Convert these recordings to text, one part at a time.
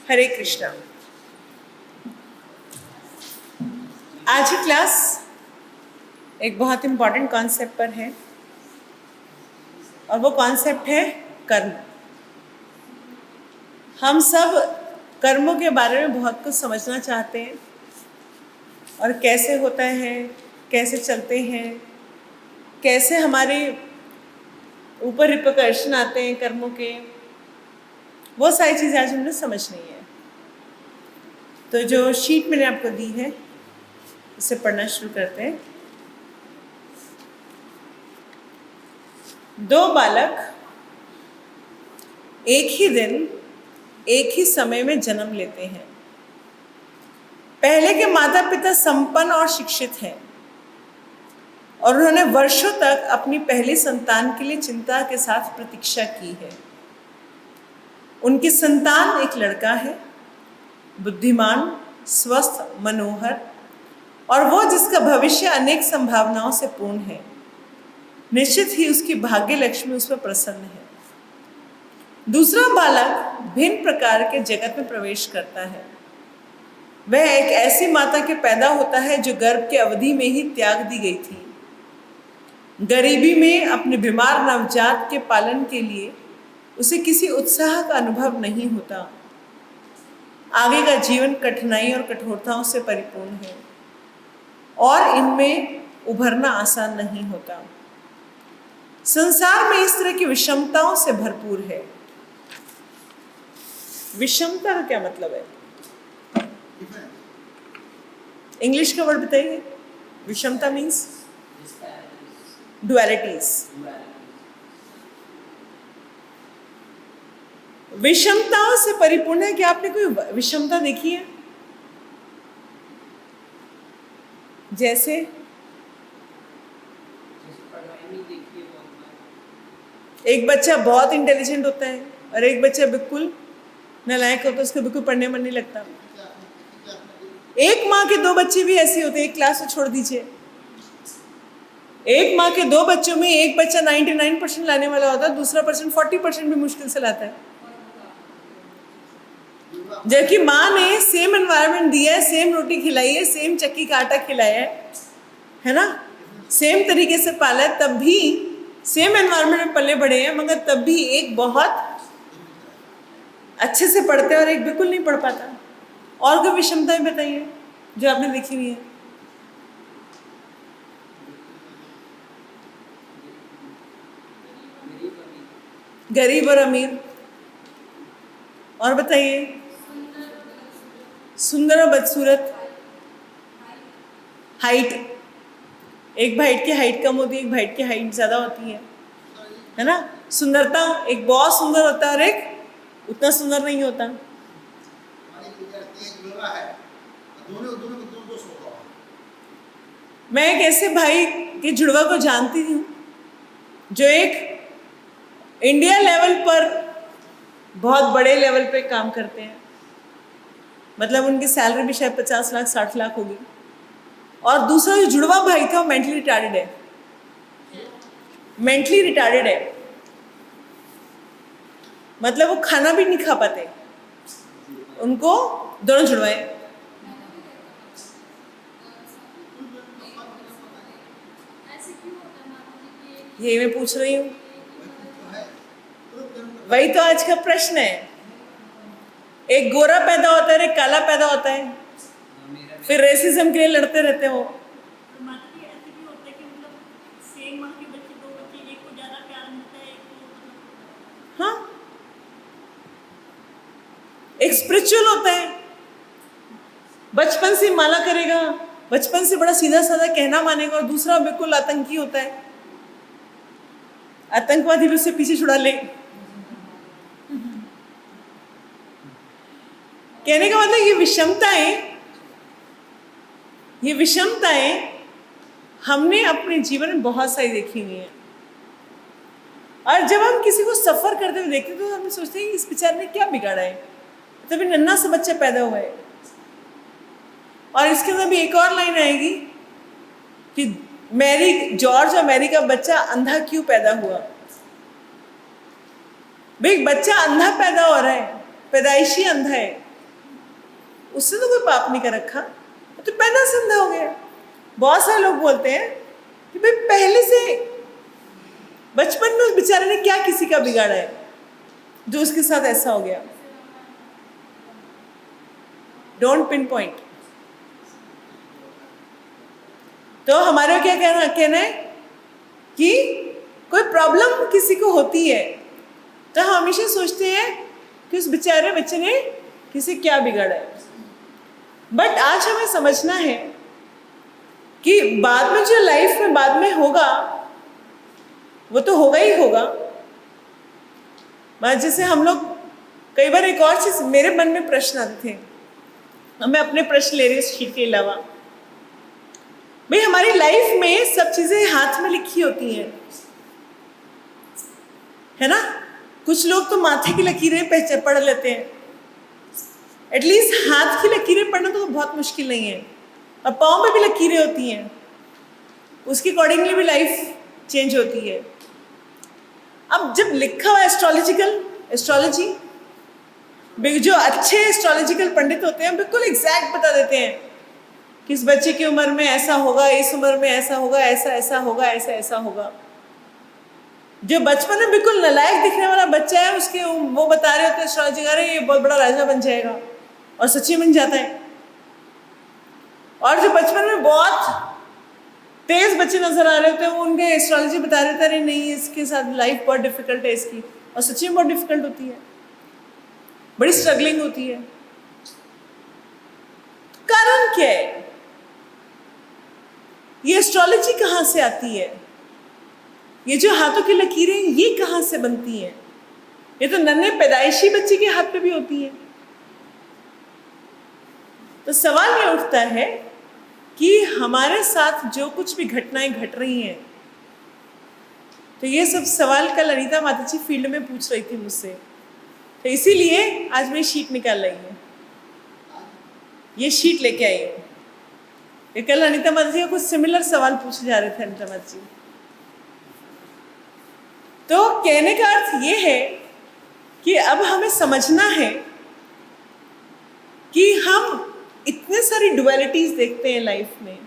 हरे कृष्णा। आज की क्लास एक बहुत इम्पॉर्टेंट कॉन्सेप्ट पर है और वो कॉन्सेप्ट है कर्म। हम सब कर्मों के बारे में बहुत कुछ समझना चाहते हैं और कैसे होता है, कैसे चलते हैं, कैसे हमारे ऊपर रिपरकशन आते हैं कर्मों के, वो सारी चीज़ें आज हमने समझनी है। तो जो शीट मैंने आपको दी है उसे पढ़ना शुरू करते हैं। दो बालक एक ही दिन एक ही समय में जन्म लेते हैं। पहले के माता पिता संपन्न और शिक्षित हैं और उन्होंने वर्षों तक अपनी पहली संतान के लिए चिंता के साथ प्रतीक्षा की है। उनकी संतान एक लड़का है, बुद्धिमान, स्वस्थ, मनोहर और वो जिसका भविष्य अनेक संभावनाओं से पूर्ण है। निश्चित ही उसकी भाग्य लक्ष्मी उस पर प्रसन्न है। दूसरा बालक भिन्न प्रकार के जगत में प्रवेश करता है। वह एक ऐसी माता के पैदा होता है जो गर्भ की अवधि में ही त्याग दी गई थी। गरीबी में अपने बीमार नवजात के पालन के लिए उसे किसी उत्साह का अनुभव नहीं होता। आगे का जीवन कठिनाई और कठोरताओं से परिपूर्ण है और इनमें उभरना आसान नहीं होता। संसार में इस तरह की विषमताओं से भरपूर है। विषमता का क्या मतलब है? इंग्लिश का वर्ड बताइए। विषमता मीन्स डुअलिटीज। विषमताओं से परिपूर्ण है। क्या आपने कोई विषमता देखी है? जैसे एक बच्चा बहुत इंटेलिजेंट होता है और एक बच्चा बिल्कुल नालायक होता है, उसको बिल्कुल पढ़ने में नहीं लगता। एक माँ के दो बच्चे भी ऐसे होते हैं, एक क्लास में छोड़ दीजिए। एक माँ के दो बच्चों में एक बच्चा 99% लाने वाला होता है, दूसरा पर्सन 40% भी मुश्किल से लाता है। जबकि माँ ने सेम एनवायरनमेंट दिया है, सेम रोटी खिलाई है, सेम चक्की का आटा खिलाया है ना, सेम तरीके से पाला है, तब भी सेम एनवायरनमेंट में पले बड़े हैं, मगर तब भी एक बहुत अच्छे से पढ़ते हैं और एक बिल्कुल नहीं पढ़ पाता। और कोई विषमता भी बताइए जो आपने देखी हुई है। गरीब और अमीर। और बताइए। सुंदर और बदसूरत। हाइट। एक भाइट की हाइट कम होती है, एक भाइट की हाइट ज़्यादा होती है ना। सुंदरता, एक बहुत सुंदर होता है और एक उतना सुंदर नहीं होता। मैं एक ऐसे भाई के जुड़वा को जानती हूँ जो एक इंडिया लेवल पर बहुत बड़े लेवल पे काम करते हैं। मतलब उनकी सैलरी भी शायद 50 लाख 60 लाख होगी। और दूसरा जो जुड़वा भाई था वो मेंटली रिटार्डेड है। मेंटली रिटार्डेड है मतलब वो खाना भी नहीं खा पाते। उनको दोनों जुड़वाए। ये मैं पूछ रही हूँ, वही तो आज का प्रश्न है। एक गोरा पैदा होता है, एक काला पैदा होता है, फिर रेसिज्म के लिए लड़ते रहते हो। हाँ, एक स्पिरिचुअल होता है, बचपन से माला करेगा, बचपन से बड़ा सीधा साधा कहना मानेगा, और दूसरा बिल्कुल आतंकी होता है, आतंकवादी भी उससे पीछे छुड़ा ले। कहने का मतलब ये विषमताएं हमने अपने जीवन में बहुत सारी देखी हुई हैं। और जब हम किसी को सफर करते हुए देखते हैं तो हम सोचते हैं इस बेचारे ने क्या बिगाड़ा है, तभी नन्हा सा बच्चा पैदा हुआ है। और इसके अंदर भी एक और लाइन आएगी कि जॉर्ज और मैरी का बच्चा अंधा क्यों पैदा हुआ। भाई बच्चा अंधा पैदा हो रहा है, पैदाइशी अंधा है, उसने तो कोई पाप नहीं कर रखा, तो पैदा से अंधा हो गया। बहुत सारे लोग बोलते हैं कि भाई पहले से बचपन में उस बेचारे ने क्या किसी का बिगाड़ा है जो उसके साथ ऐसा हो गया। Don't pin point. तो हमारे क्या कहना है कि कोई प्रॉब्लम किसी को होती है तो हम हमेशा सोचते हैं कि उस बेचारे बच्चे ने किसी क्या बिगाड़ा है। बट आज हमें समझना है कि बाद में जो लाइफ में बाद में होगा वो तो होगा ही होगा। जैसे हम लोग कई बार, एक और चीज मेरे मन में प्रश्न आते थे, मैं अपने प्रश्न ले रही हूँ शीट के अलावा। भाई हमारी लाइफ में सब चीजें हाथ में लिखी होती हैं, है ना। कुछ लोग तो माथे की लकीरें पढ़ लेते हैं, एटलीस्ट हाथ की लकीरें पढ़ना तो बहुत मुश्किल नहीं है, और पाँव में भी लकीरें होती हैं, उसके अकॉर्डिंगली भी लाइफ चेंज होती है। अब जब लिखा हुआ एस्ट्रोलॉजी, जो अच्छे एस्ट्रोलॉजिकल पंडित होते हैं बिल्कुल एग्जैक्ट बता देते हैं कि इस बच्चे की उम्र में ऐसा होगा, इस उम्र में ऐसा होगा, ऐसा ऐसा होगा, ऐसा ऐसा होगा। जो बचपन में बिल्कुल नालायक दिखने वाला बच्चा है, उसके वो बता रहे होते हैं एस्ट्रोलॉजी, अरे ये बहुत बड़ा राजा बन जाएगा, और सच्ची बन जाता है। और जो बचपन में बहुत तेज बच्चे नजर आ रहे होते हैं, वो उनके एस्ट्रोलॉजी बता रहे थे, अरे नहीं इसके साथ लाइफ बहुत डिफिकल्ट है इसकी, और सच्ची में बहुत डिफिकल्ट होती है, बड़ी स्ट्रगलिंग होती है। कारण क्या है? ये एस्ट्रोलॉजी कहाँ से आती है? ये जो हाथों की लकीरें ये कहाँ से बनती हैं? ये तो नन्हे पैदाइशी बच्चे के हाथ पे भी होती है। तो सवाल ये उठता है कि हमारे साथ जो कुछ भी घटनाएं घट रही हैं, तो ये सब सवाल कल अनीता माता जी फील्ड में पूछ रही थी मुझसे, तो इसीलिए आज मैं शीट निकाल रही हूँ, ये शीट लेके आई हूँ। ये कल अनीता माता जी को कुछ सिमिलर सवाल पूछे जा रहे थे अनीता माता जी। तो कहने का अर्थ ये है कि अब हमें समझना है कि हम इतने सारी डुअलिटीज देखते हैं लाइफ में,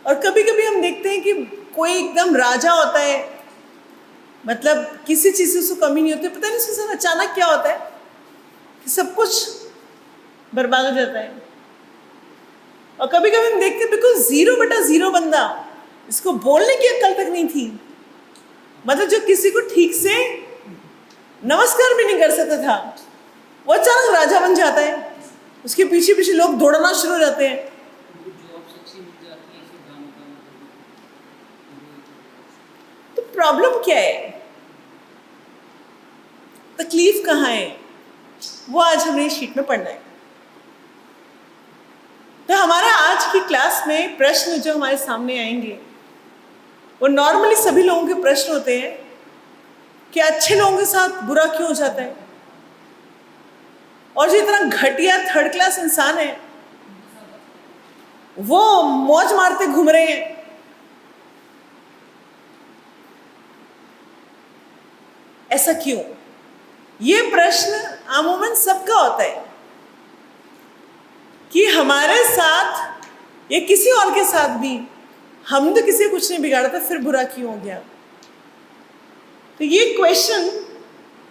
और कभी कभी हम देखते हैं कि कोई एकदम राजा होता है, मतलब किसी चीज से उसको कमी नहीं होती, पता नहीं उसके साथ अचानक क्या होता है कि सब कुछ बर्बाद हो जाता है। और कभी कभी हम देखते हैं बिल्कुल 0/0 बंदा, इसको बोलने की अक्ल तक नहीं थी, मतलब जो किसी को ठीक से नमस्कार भी नहीं कर सकता था, वो अचानक राजा बन जाता है, उसके पीछे पीछे लोग दौड़ना शुरू हो जाते हैं। तो प्रॉब्लम क्या है? तकलीफ कहाँ है? वो आज हमें शीट में पढ़ना है। तो हमारा आज की क्लास में प्रश्न जो हमारे सामने आएंगे वो नॉर्मली सभी लोगों के प्रश्न होते हैं कि अच्छे लोगों के साथ बुरा क्यों हो जाता है, और जो इतना घटिया थर्ड क्लास इंसान है वो मौज मारते घूम रहे हैं। ऐसा क्यों? ये प्रश्न अमूमन सबका होता है कि हमारे साथ या किसी और के साथ भी, हम तो किसी कुछ नहीं बिगाड़ा था, फिर बुरा क्यों हो गया? तो ये क्वेश्चन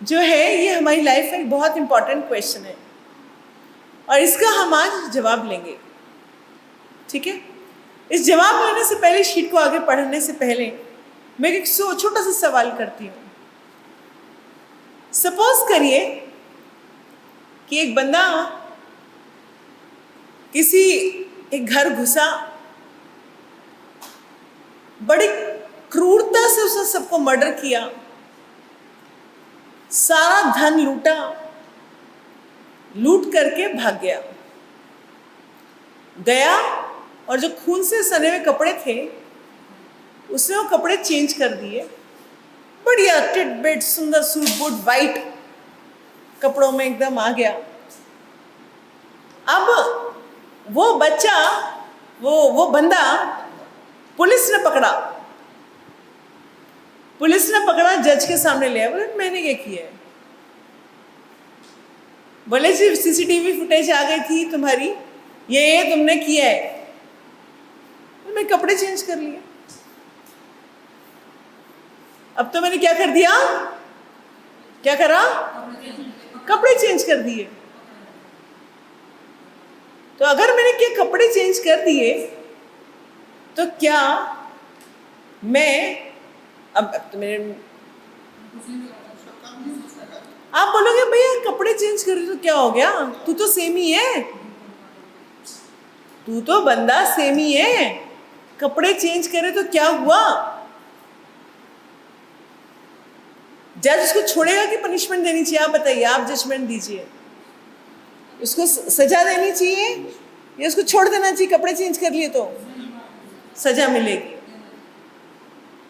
जो है ये हमारी लाइफ में एक बहुत इंपॉर्टेंट क्वेश्चन है, और इसका हम आज जवाब लेंगे। ठीक है? इस जवाब लेने से पहले, शीट को आगे पढ़ने से पहले, मैं एक छोटा सा सवाल करती हूँ। सपोज करिए कि एक बंदा किसी एक घर घुसा, बड़ी क्रूरता से उसने सबको मर्डर किया, सारा धन लूटा, लूट करके भाग गया और जो खून से सने हुए कपड़े थे उसने वो कपड़े चेंज कर दिए, बढ़िया टिटबिट सुंदर सूट बूट वाइट कपड़ों में एकदम आ गया। अब वो बच्चा, वो बंदा पुलिस ने पकड़ा, जज के सामने ले आया, बोले मैंने ये किया है। बोले जी सीसीटीवी फुटेज आ गई थी तुम्हारी, ये तुमने किया है। तो मैं कपड़े चेंज कर लिए। अब तो मैंने क्या कर दिया, क्या करा, कपड़े चेंज कर दिए। तो अगर मैंने क्या कपड़े चेंज कर दिए तो क्या मैं अब तो मेरे, आप बोलोगे भैया कपड़े चेंज कर रही तो क्या हो गया, तू तो सेम ही है, तू तो बंदा सेम ही है, कपड़े चेंज करे तो क्या हुआ। जज उसको छोड़ेगा कि पनिशमेंट देनी चाहिए, आप बताइए, आप जजमेंट दीजिए। उसको सजा देनी चाहिए या उसको छोड़ देना चाहिए? कपड़े चेंज कर लिए तो सजा मिलेगी,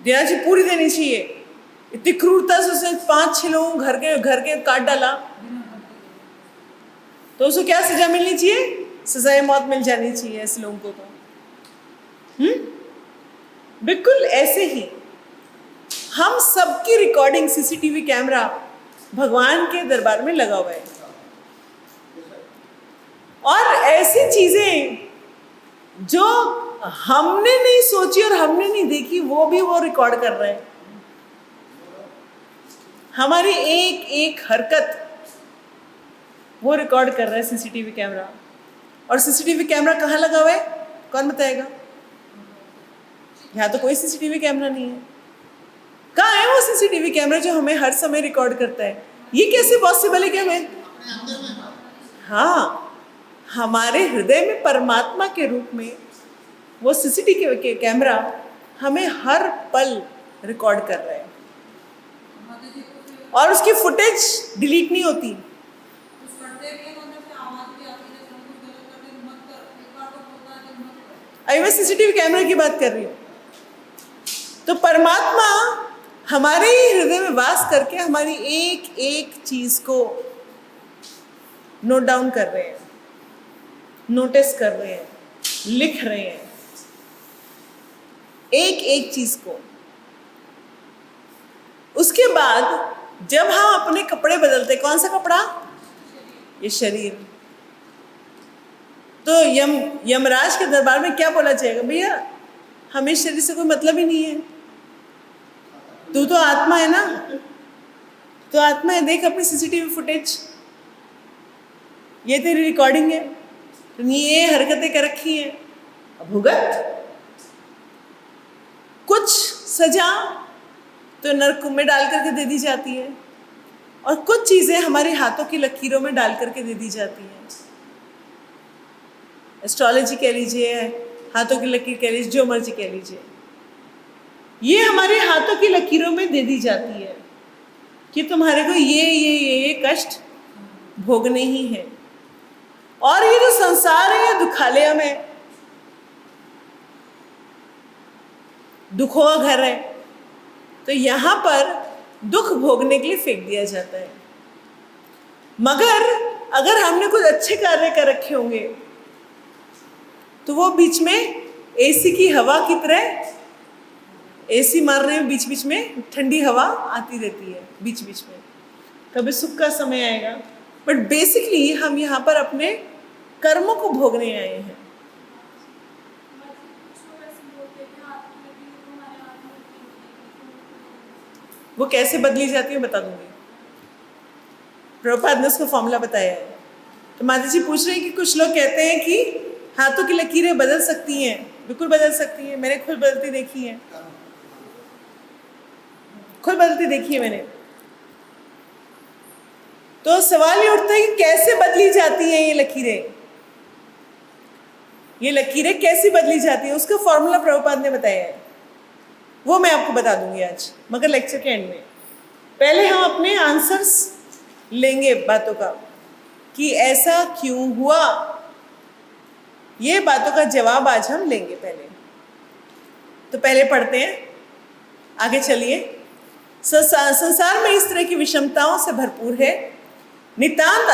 देना चाहिए, पूरी देनी चाहिए। इतनी क्रूरता से उसने 5-6 लोगों घर के काट डाला, तो उसको क्या सजा मिलनी चाहिए? सजाए मौत मिल जानी चाहिए ऐसे लोगों को तो। बिल्कुल ऐसे ही हम सबकी रिकॉर्डिंग सीसीटीवी कैमरा भगवान के दरबार में लगा हुआ है, और ऐसी चीजें जो हमने नहीं सोची और हमने नहीं देखी वो भी वो रिकॉर्ड कर रहे हैं। हमारी एक एक हरकत वो रिकॉर्ड कर रहा है सीसीटीवी कैमरा। और सीसीटीवी कैमरा कहाँ लगा हुआ है, कौन बताएगा? यहाँ तो कोई सीसीटीवी कैमरा नहीं है। कहाँ है वो सीसीटीवी कैमरा जो हमें हर समय रिकॉर्ड करता है? ये कैसे पॉसिबल है कि हमें, हाँ, हमारे हृदय में परमात्मा के रूप में वो सीसीटीवी कैमरा हमें हर पल रिकॉर्ड कर रहा है, और उसकी फुटेज डिलीट नहीं होती। अभी मैं सीसीटीवी कैमरे की बात कर रही हूँ। तो परमात्मा हमारे ही हृदय में वास करके हमारी एक एक चीज को नोट डाउन कर रहे हैं, नोटिस कर रहे हैं, लिख रहे हैं, एक एक चीज को। उसके बाद जब हम अपने कपड़े बदलते, कौन सा कपड़ा? ये शरीर। तो यमराज के दरबार में क्या बोला जाएगा? भैया हमें शरीर से कोई मतलब ही नहीं है, तू तो आत्मा है ना, तो आत्मा है, देख अपनी सीसीटीवी फुटेज, ये तेरी रिकॉर्डिंग है, तूने ये हरकतें कर रखी है, अब भुगत। कुछ सजा तो नरक में डाल करके दे दी जाती है, और कुछ चीजें हमारे हाथों की लकीरों में डाल करके दे दी जाती हैं। एस्ट्रोलॉजी कह लीजिए, हाथों की लकीर कह लीजिए, जो मर्जी कह लीजिए, ये हमारे हाथों की लकीरों में दे दी जाती है कि तुम्हारे को ये कष्ट भोगने ही है। और ये जो संसार है ये दुखालय में, दुखों का घर है, तो यहां पर दुख भोगने के लिए फेंक दिया जाता है। मगर अगर हमने कुछ अच्छे कार्य कर रखे होंगे तो वो बीच में एसी की हवा की तरह, एसी मारने में बीच बीच में ठंडी हवा आती रहती है, बीच बीच में कभी सुख का समय आएगा। बट बेसिकली हम यहाँ पर अपने कर्मों को भोगने आए हैं। वो कैसे बदली जाती है बता दूंगी, प्रभुपाद ने उसका फॉर्मूला बताया है। तो माता जी पूछ रहे हैं कि कुछ लोग कहते हैं कि हाथों की लकीरें बदल सकती हैं। बिल्कुल बदल सकती हैं, मैंने खुद बदलती देखी है, खुद बदलती देखी है मैंने। तो सवाल ये उठता है कि कैसे बदली जाती हैं ये लकीरें, ये लकीरें कैसी बदली जाती हैं? उसका फॉर्मूला प्रभुपाद ने बताया है, वो मैं आपको बता दूंगी आज, मगर लेक्चर के एंड में। पहले हम अपने आंसर्स लेंगे बातों का कि ऐसा क्यों हुआ, ये बातों का जवाब आज हम लेंगे पहले। तो पहले पढ़ते हैं, आगे चलिए। संसार में इस तरह की विषमताओं से भरपूर है, नितांत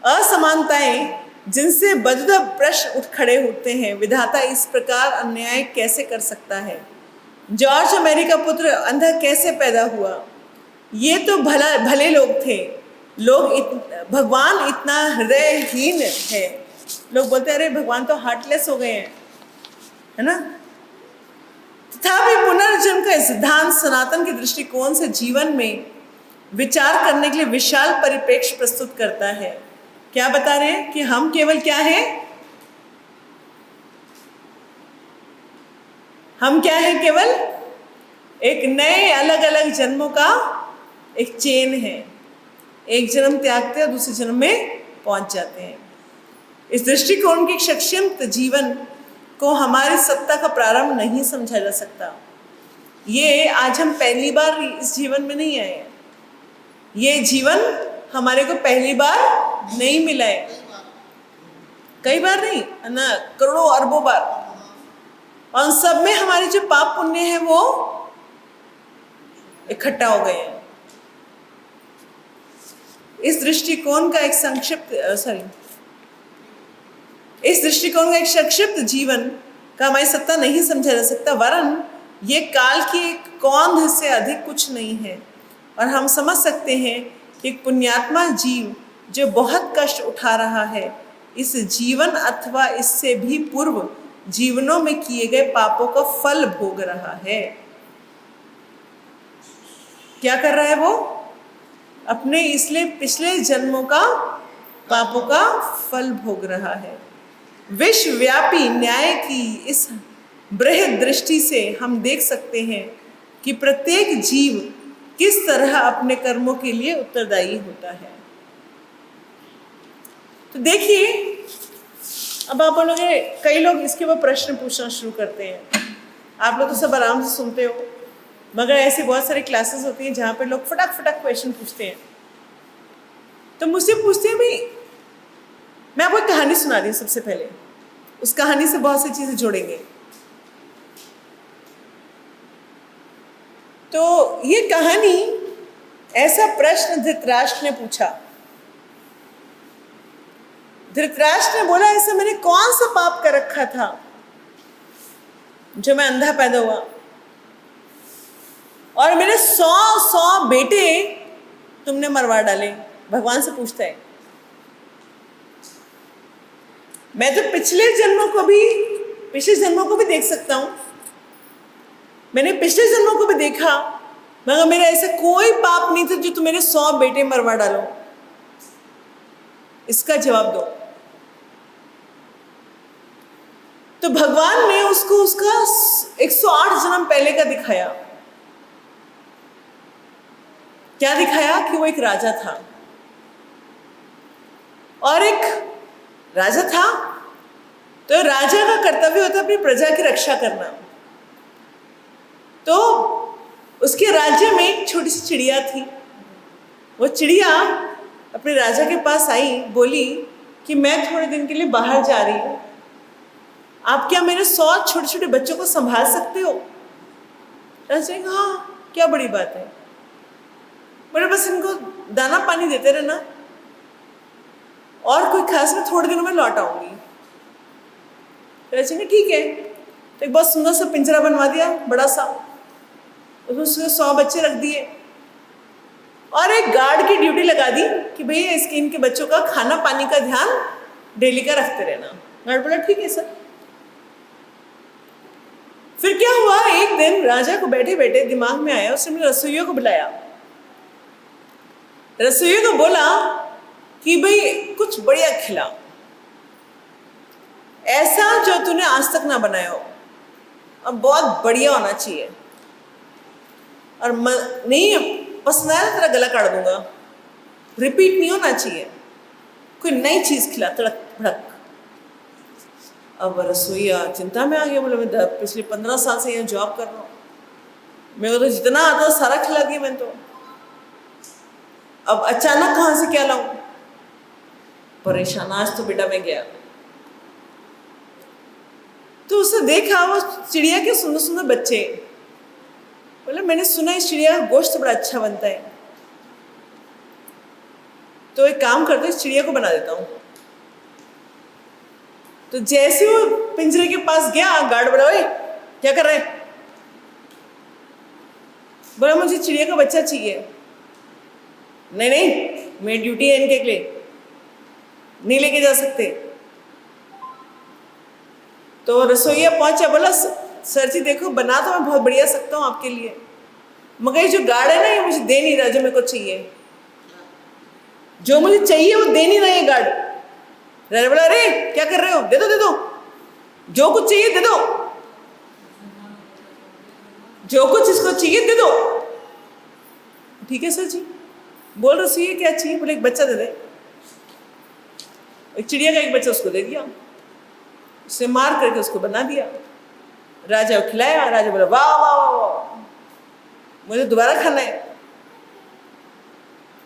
असमानताएं जिनसे बदुदा प्रश्न उठ खड़े होते हैं। विधाता इस प्रकार अन्याय कैसे कर सकता है? जॉर्ज मैरी का पुत्र अंधा कैसे पैदा हुआ? ये तो भले लोग थे। भगवान इतना हृदयहीन है। लोग बोलते हैं अरे भगवान तो हार्टलेस हो गए हैं, है ना? तथापि पुनर्जन्म का सिद्धांत सनातन के दृष्टिकोण से जीवन में विचार करने के लिए विशाल परिप्रेक्ष्य प्रस्तुत करता है। क्या बता रहे हैं कि हम केवल क्या है? हम क्या है? केवल एक नए अलग अलग जन्मों का एक चेन है। एक जन्म त्यागते हैं और दूसरे जन्म में पहुंच जाते हैं। इस दृष्टिकोण के सक्षम जीवन को हमारी सत्ता का प्रारंभ नहीं समझा जा सकता। ये आज हम पहली बार इस जीवन में नहीं आए। ये जीवन हमारे को पहली बार नहीं मिला है, कई बार नहीं ना, करोड़ों अरबों बार। और उन सब में हमारे जो पाप पुण्य है वो इकट्ठा हो गए हैं। इस दृष्टिकोण का एक संक्षिप्त जीवन का हमारी सत्ता नहीं समझा जा सकता, वरन ये काल की एक कौंध से अधिक कुछ नहीं है। और हम समझ सकते हैं कि एक पुण्यात्मा जीव जो बहुत कष्ट उठा रहा है, इस जीवन अथवा इससे भी पूर्व जीवनों में किए गए पापों का फल भोग रहा है। क्या कर रहा है वो? अपने इसलिए पिछले जन्मों का पापों का फल भोग रहा है। विश्वव्यापी न्याय की इस बृहद दृष्टि से हम देख सकते हैं कि प्रत्येक जीव किस तरह अपने कर्मों के लिए उत्तरदायी होता है। तो देखिए, अब आप बोलोगे, कई लोग इसके ऊपर प्रश्न पूछना शुरू करते हैं। आप लोग तो सब आराम से सुनते हो, मगर ऐसी बहुत सारी क्लासेस होती हैं जहाँ पे लोग फटाक फटाक क्वेश्चन पूछते हैं। तो मुझसे पूछते हैं, भाई मैं आपको एक कहानी सुना रही हूँ। सबसे पहले उस कहानी से बहुत सी चीजें जोड़ेंगे। तो ये कहानी, ऐसा प्रश्न धृतराष्ट्र ने पूछा। धृतराष्ट्र ने बोला, ऐसा मैंने कौन सा पाप कर रखा था जो मैं अंधा पैदा हुआ, और मेरे 100 बेटे तुमने मरवा डाले। भगवान से पूछता है। मैं तो पिछले जन्मों को भी देख सकता हूं। मैंने पिछले जन्मों को भी देखा, मगर मेरा ऐसा कोई पाप नहीं था जो तुम मेरे 100 बेटे मरवा डालो। इसका जवाब दो। तो भगवान ने उसको उसका 108 जन्म पहले का दिखाया। क्या दिखाया? कि वो एक राजा था, और एक राजा था तो राजा का कर्तव्य होता है अपनी प्रजा की रक्षा करना। तो उसके राज्य में एक छोटी सी चिड़िया थी। वो चिड़िया अपने राजा के पास आई, बोली कि मैं थोड़े दिन के लिए बाहर जा रही हूँ, आप क्या मेरे 100 छोटे छोटे बच्चों को संभाल सकते हो? राजा ने कहा, हाँ क्या बड़ी बात है, बोले बस इनको दाना पानी देते रहना, और कोई खास में थोड़े दिनों में लौट आऊंगी। राजा ने ठीक है। तो एक बहुत सुंदर सा पिंजरा बनवा दिया, बड़ा सा, उसमें उसके 100 बच्चे रख दिए, और एक गार्ड की ड्यूटी लगा दी कि भैया इनके बच्चों का खाना पानी का ध्यान डेली का रखते रहना। गार्ड बोला ठीक है सर। फिर क्या हुआ, एक दिन राजा को बैठे बैठे दिमाग में आया, उसने रसोइयों को बुलाया। रसोइयों को बोला कि भाई कुछ बढ़िया खिलाओ, ऐसा जो तूने आज तक ना बनाया हो, और बहुत बढ़िया होना चाहिए, और नहीं पसंद आया तेरा गला काट दूंगा, रिपीट नहीं होना चाहिए, कोई नई चीज खिला, तड़क भड़क। अब रसोईया चिंता में आ गया, बोले मैं पिछले 15 साल से यहाँ जॉब कर रहा हूँ, मेरे को तो जितना आता सारा खिला दिया मैंने तो, अब अचानक कहाँ से क्या लाऊं? परेशान। आज तो बेटा मैं गया, तो उसे देखा वो चिड़िया के सुंदर सुंदर बच्चे। बोले मैंने सुना इस चिड़िया का गोश्त बड़ा अच्छा बनता है, तो एक काम करते इस चिड़िया को बना देता हूँ। तो जैसे वो पिंजरे के पास गया, गार्ड बोला, ओए क्या कर रहे हैं? बोला मुझे चिड़िया का बच्चा चाहिए। नहीं नहीं, मेरी ड्यूटी है इनके लिए, नहीं लेके जा सकते। तो रसोईया पहुंचा, बोला सर जी देखो बना तो मैं बहुत बढ़िया सकता हूँ आपके लिए, मगर ये जो गार्ड है ना ये मुझे दे नहीं रहा जो मेरे को चाहिए, जो मुझे चाहिए वो दे नहीं रहा ये गार्ड। राजा बोला अरे क्या कर रहे हो, दे दो दे दो, जो कुछ चाहिए दे दो, जो कुछ इसको चाहिए दे दो। ठीक है सर जी। बोल रसोईया क्या चाहिए, बोले एक बच्चा दे दे। एक चिड़िया का एक बच्चा उसको दे दिया, उसने मार करके उसको बना दिया। राजा को खिलाया। राजा बोला वाह वाह वाह वाह, मुझे दोबारा खाना है,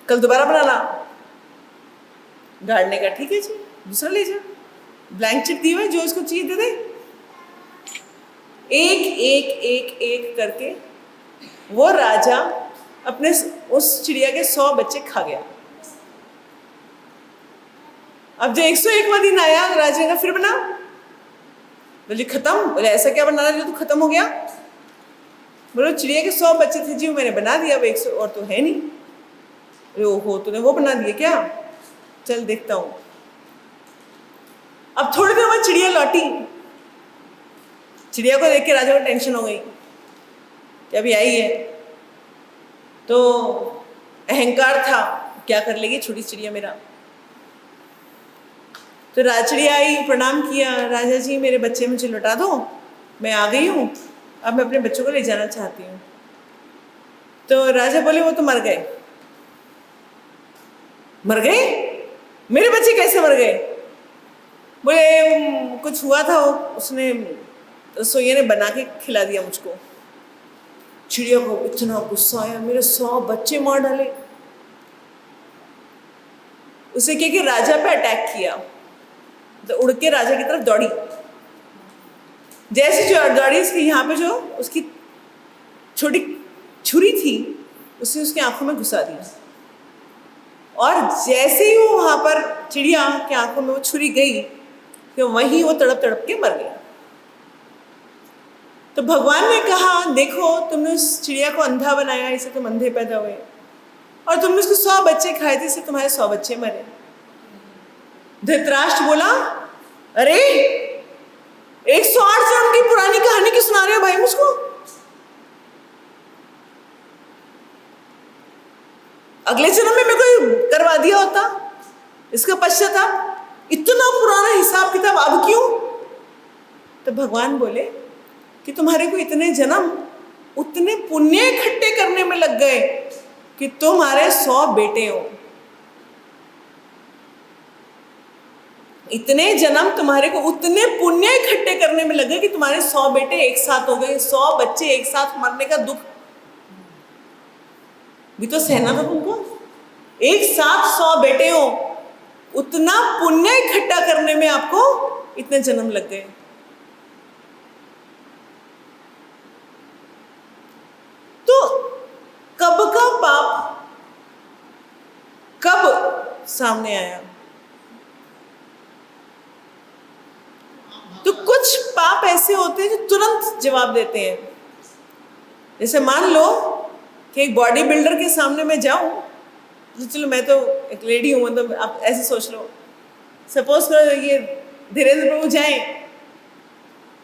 कल दोबारा बनाना। गार्ड ने कहा ठीक है जी, दूसरा ले जा, ब्लैंक चिट दी हुई, जो इसको चाहिए दे दे। एक एक एक एक करके वो राजा अपने उस चिड़िया के 100 बच्चे खा गया। अब जो 101वां दिन आया राजा का फिर बना, बोले खत्म। बोले ऐसा क्या बनाना जो तू खत्म हो गया। बोले चिड़िया के 100 बच्चे थे जी, वो मैंने बना दिया, अब 100 और तो है नहीं। बोले ओहो तूने वो बना दिए क्या, चल देखता हूँ। अब थोड़ी देर बाद चिड़िया लौटी। चिड़िया को देख के राजा को टेंशन हो गई कि अभी आई है, तो अहंकार था क्या कर लेगी छोटी चिड़िया मेरा। तो चिड़िया आई, प्रणाम किया, राजा जी मेरे बच्चे मुझे लौटा दो, मैं आ गई हूँ, अब मैं अपने बच्चों को ले जाना चाहती हूँ। तो राजा बोले वो तो मर गए। मर गए? मेरे बच्चे कैसे मर गए? बोले कुछ हुआ था, उसने रसोइया ने बना के खिला दिया मुझको। चिड़िया को इतना गुस्सा आया, मेरे 100 बच्चे मार डाले। उसे क्या कि राजा पे अटैक किया, तो उड़ के राजा की तरफ दौड़ी। जैसे जो दौड़ी, इसके यहाँ पे जो उसकी छोटी छुरी थी उसे उसकी आंखों में घुसा दी, और जैसे ही वो वहां पर चिड़िया की आंखों में वो छुरी गई, तो वहीं वो तड़प तड़प के मर गया। तो भगवान ने कहा देखो तुमने उस चिड़िया को अंधा बनाया, इससे तुम अंधे पैदा हुए, और तुमने उसके 100 बच्चे खाए थे, इससे तुम्हारे 100 बच्चे मरे। धृतराष्ट्र बोला अरे 108 जन्म की पुरानी कहानी क्यों सुना रहे हो भाई मुझको? अगले जन्म में मेरे को करवा दिया होता, इसका पश्चाताप, इतना पुराना हिसाब किताब अब क्यों? तो भगवान बोले कि तुम्हारे को इतने जन्म उतने पुण्य इकट्ठे करने में लग गए कि तुम्हारे 100 बेटे हो। इतने जन्म तुम्हारे को उतने पुण्य इकट्ठे करने में लगे कि तुम्हारे 100 बेटे एक साथ हो गए। 100 बच्चे एक साथ मरने का दुख भी तो सहना था तुमको। एक साथ 100 बेटे हो, उतना पुण्य इकट्ठा करने में आपको इतने जन्म लग गए। तो कब का पाप कब सामने आया? तो कुछ पाप ऐसे होते हैं जो तुरंत जवाब देते हैं। जैसे मान लो कि एक बॉडी बिल्डर के सामने मैं जाऊं, तो चलो मैं तो एक लेडी हूं, मतलब आप ऐसे सोच लो, सपोज करो ये धीरेन्द्र प्रभु जाए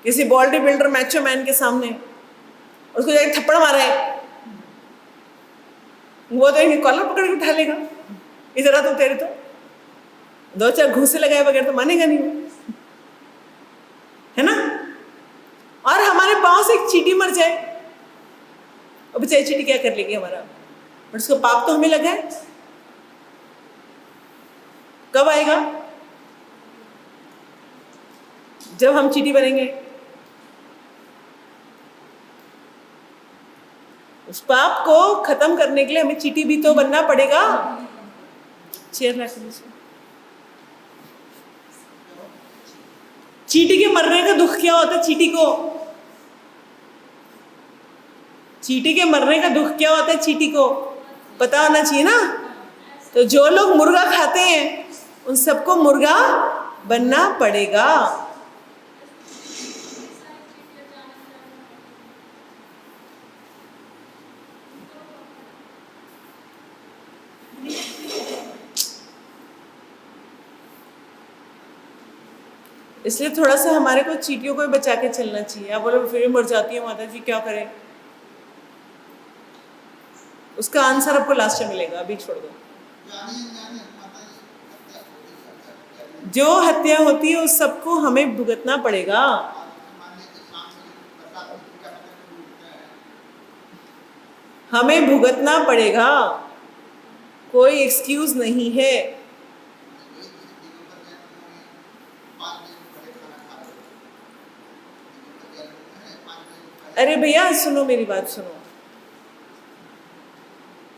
किसी बॉडी बिल्डर मैचो मैन के सामने, उसको जाके थप्पड़ मारा है, वो तो एक कॉलर पकड़ के उठा लेगा, इधर आ तो तेरे तो 2-4 घूंसे लगाए बगैर तो मानेगा नहीं, है ना? और हमारे पास एक चींटी मर जाए, अब बेचारी चींटी क्या कर लेगी हमारा, बट उसका पाप तो हमें लगा है। कब आएगा? जब हम चींटी बनेंगे। उस पाप को खत्म करने के लिए हमें चींटी भी तो बनना पड़ेगा। चेयर ला के लीजिए। चींटी के मरने का दुख क्या होता है? चींटी के मरने का दुख क्या होता है? चींटी को पता होना चाहिए ना। तो जो लोग मुर्गा खाते हैं उन सबको मुर्गा बनना पड़ेगा। इसलिए थोड़ा सा हमारे को चींटियों को भी बचा के चलना चाहिए। आप बोले फिर मर जाती है माता जी, क्या करें? उसका आंसर आपको लास्ट में मिलेगा, अभी छोड़ दो। जो हत्या होती है उस सबको हमें भुगतना पड़ेगा। हमें भुगतना पड़ेगा, कोई एक्सक्यूज नहीं है। अरे भैया सुनो, मेरी बात सुनो।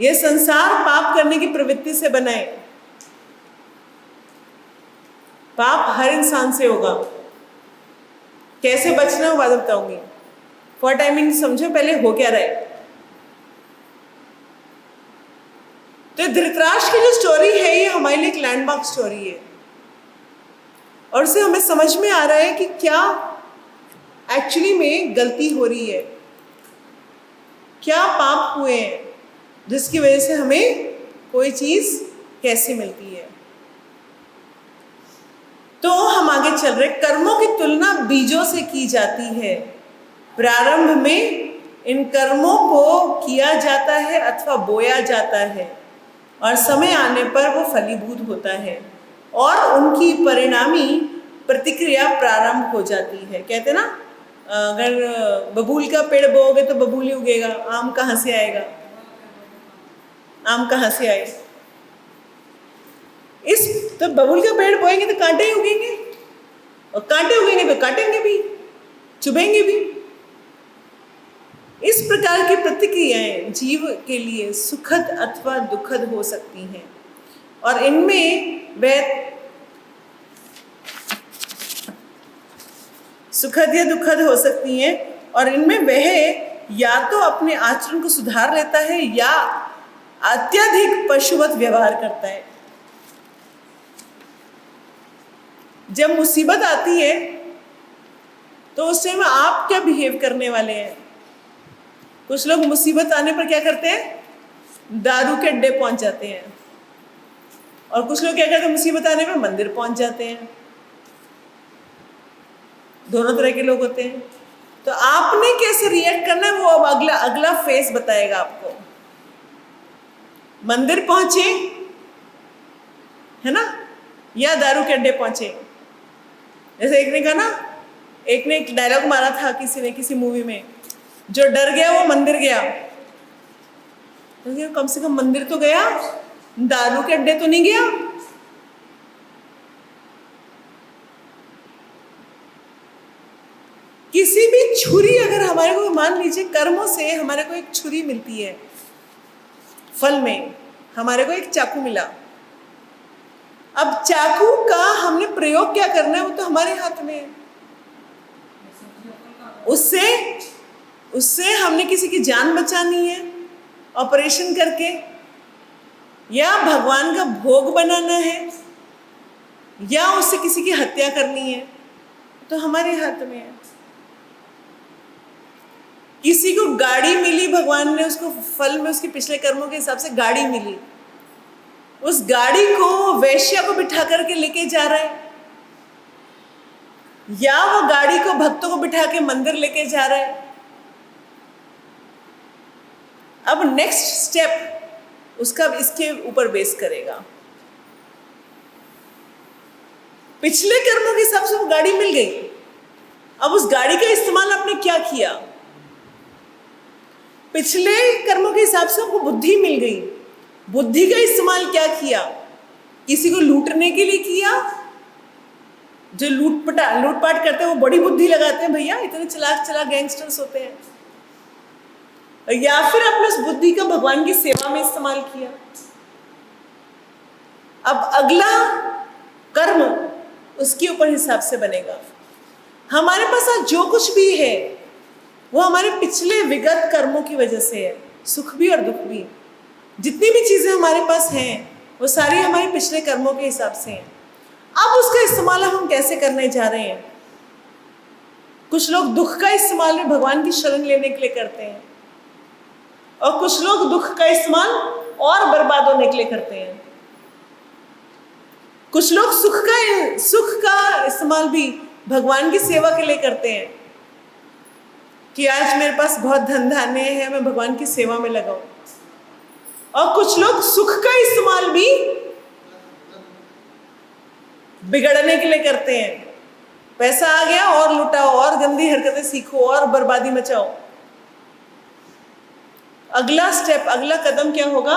ये संसार पाप करने की प्रवृत्ति से बना है। पाप हर इंसान से होगा। कैसे बचना है वो बात बताऊंगी। फॉर टाइमिंग समझो पहले हो क्या रहा है। तो धृतराष्ट्र की जो स्टोरी है ये हमारे लिए एक लैंडमार्क स्टोरी है, और उससे हमें समझ में आ रहा है कि क्या एक्चुअली में गलती हो रही है, क्या पाप हुए हैं जिसकी वजह से हमें कोई चीज कैसे मिलती है। तो हम आगे चल रहे। कर्मों की तुलना बीजों से की जाती है। प्रारंभ में इन कर्मों को किया जाता है अथवा बोया जाता है, और समय आने पर वो फलीभूत होता है और उनकी परिणामी प्रतिक्रिया प्रारंभ हो जाती है। कहते ना, अगर बबूल का पेड़ बोओगे तो बबूल ही उगेगा, आम कहाँ से आएगा? आम कहाँ से आए? तो बबूल का पेड़ बोएंगे तो कांटे ही उगेंगे, और कांटे उगेंगे तो काटेंगे भी, चुभेंगे भी। इस प्रकार की प्रतिक्रियाएं जीव के लिए सुखद अथवा दुखद हो सकती हैं, और इनमें वह सुखद या दुखद हो सकती हैं, और इनमें वह या तो अपने आचरण को सुधार लेता है या अत्यधिक पशुवत व्यवहार करता है। जब मुसीबत आती है तो उस टाइम आप क्या बिहेव करने वाले हैं? कुछ लोग मुसीबत आने पर क्या करते हैं? दारू के अड्डे पहुंच जाते हैं, और कुछ लोग क्या करते हैं? मुसीबत आने पर मंदिर पहुंच जाते हैं। दोनों तरह के लोग होते हैं। तो आपने कैसे रिएक्ट करना है वो अब अगला फेस बताएगा आपको। मंदिर पहुंचे है ना, या दारू के अड्डे पहुंचे? जैसे एक ने कहा ना, एक ने एक डायलॉग मारा था किसी ने किसी मूवी में, जो डर गया वो मंदिर गया। तो कम से कम मंदिर तो गया, दारू के अड्डे तो नहीं गया। किसी भी छुरी, अगर हमारे को मान लीजिए कर्मों से हमारे को एक छुरी मिलती है, फल में हमारे को एक चाकू मिला। अब चाकू का हमने प्रयोग क्या करना है वो तो हमारे हाथ में है। उससे हमने किसी की जान बचानी है ऑपरेशन करके, या भगवान का भोग बनाना है, या उससे किसी की हत्या करनी है, तो हमारे हाथ में है। किसी को गाड़ी मिली, भगवान ने उसको फल में उसके पिछले कर्मों के हिसाब से गाड़ी मिली, उस गाड़ी को वैश्या को बिठा करके लेके जा रहा है, या वो गाड़ी को भक्तों को बिठा के मंदिर लेके जा रहा है। अब नेक्स्ट स्टेप उसका इसके ऊपर बेस करेगा। पिछले कर्मों के हिसाब से वो गाड़ी मिल गई, अब उस गाड़ी का इस्तेमाल आपने क्या किया? पिछले कर्मों के हिसाब से आपको बुद्धि मिल गई, बुद्धि का इस्तेमाल क्या किया? किसी को लूटने के लिए किया। जो लूटपाट करते हैं वो बड़ी बुद्धि लगाते हैं भैया, इतने चलाक गैंगस्टर्स होते हैं। या फिर आपने उस बुद्धि का भगवान की सेवा में इस्तेमाल किया। अब अगला कर्म उसके ऊपर हिसाब से बनेगा। हमारे पास आज जो कुछ भी है वो हमारे पिछले विगत कर्मों की वजह से है, सुख भी और दुख भी। जितनी भी चीजें हमारे पास हैं वो सारी हमारे पिछले कर्मों के हिसाब से हैं। अब उसका इस्तेमाल हम कैसे करने जा रहे हैं? कुछ लोग दुख का इस्तेमाल में भगवान की शरण लेने के लिए करते हैं, और कुछ लोग दुख का इस्तेमाल और बर्बाद होने के लिए करते हैं। कुछ लोग सुख का इस्तेमाल भी भगवान की सेवा के लिए करते हैं कि आज मेरे पास बहुत धन धान्य है, मैं भगवान की सेवा में लगाऊं। और कुछ लोग सुख का इस्तेमाल भी बिगड़ने के लिए करते हैं। पैसा आ गया और लुटाओ, और गंदी हरकतें सीखो, और बर्बादी मचाओ। अगला स्टेप, अगला कदम क्या होगा,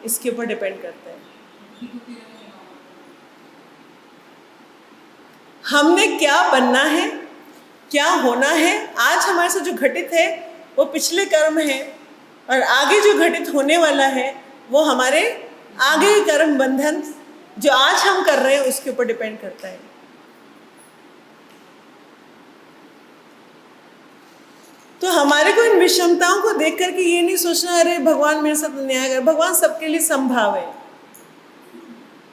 इसके ऊपर डिपेंड करता है। हमने क्या बनना है, क्या होना है। आज हमारे साथ जो घटित है वो पिछले कर्म है, और आगे जो घटित होने वाला है वो हमारे आगे के कर्म बंधन जो आज हम कर रहे हैं उसके ऊपर डिपेंड करता है। तो हमारे को इन विषमताओं को देख करके ये नहीं सोचना अरे भगवान मेरे साथ न्याय कर। भगवान सबके लिए समभाव है।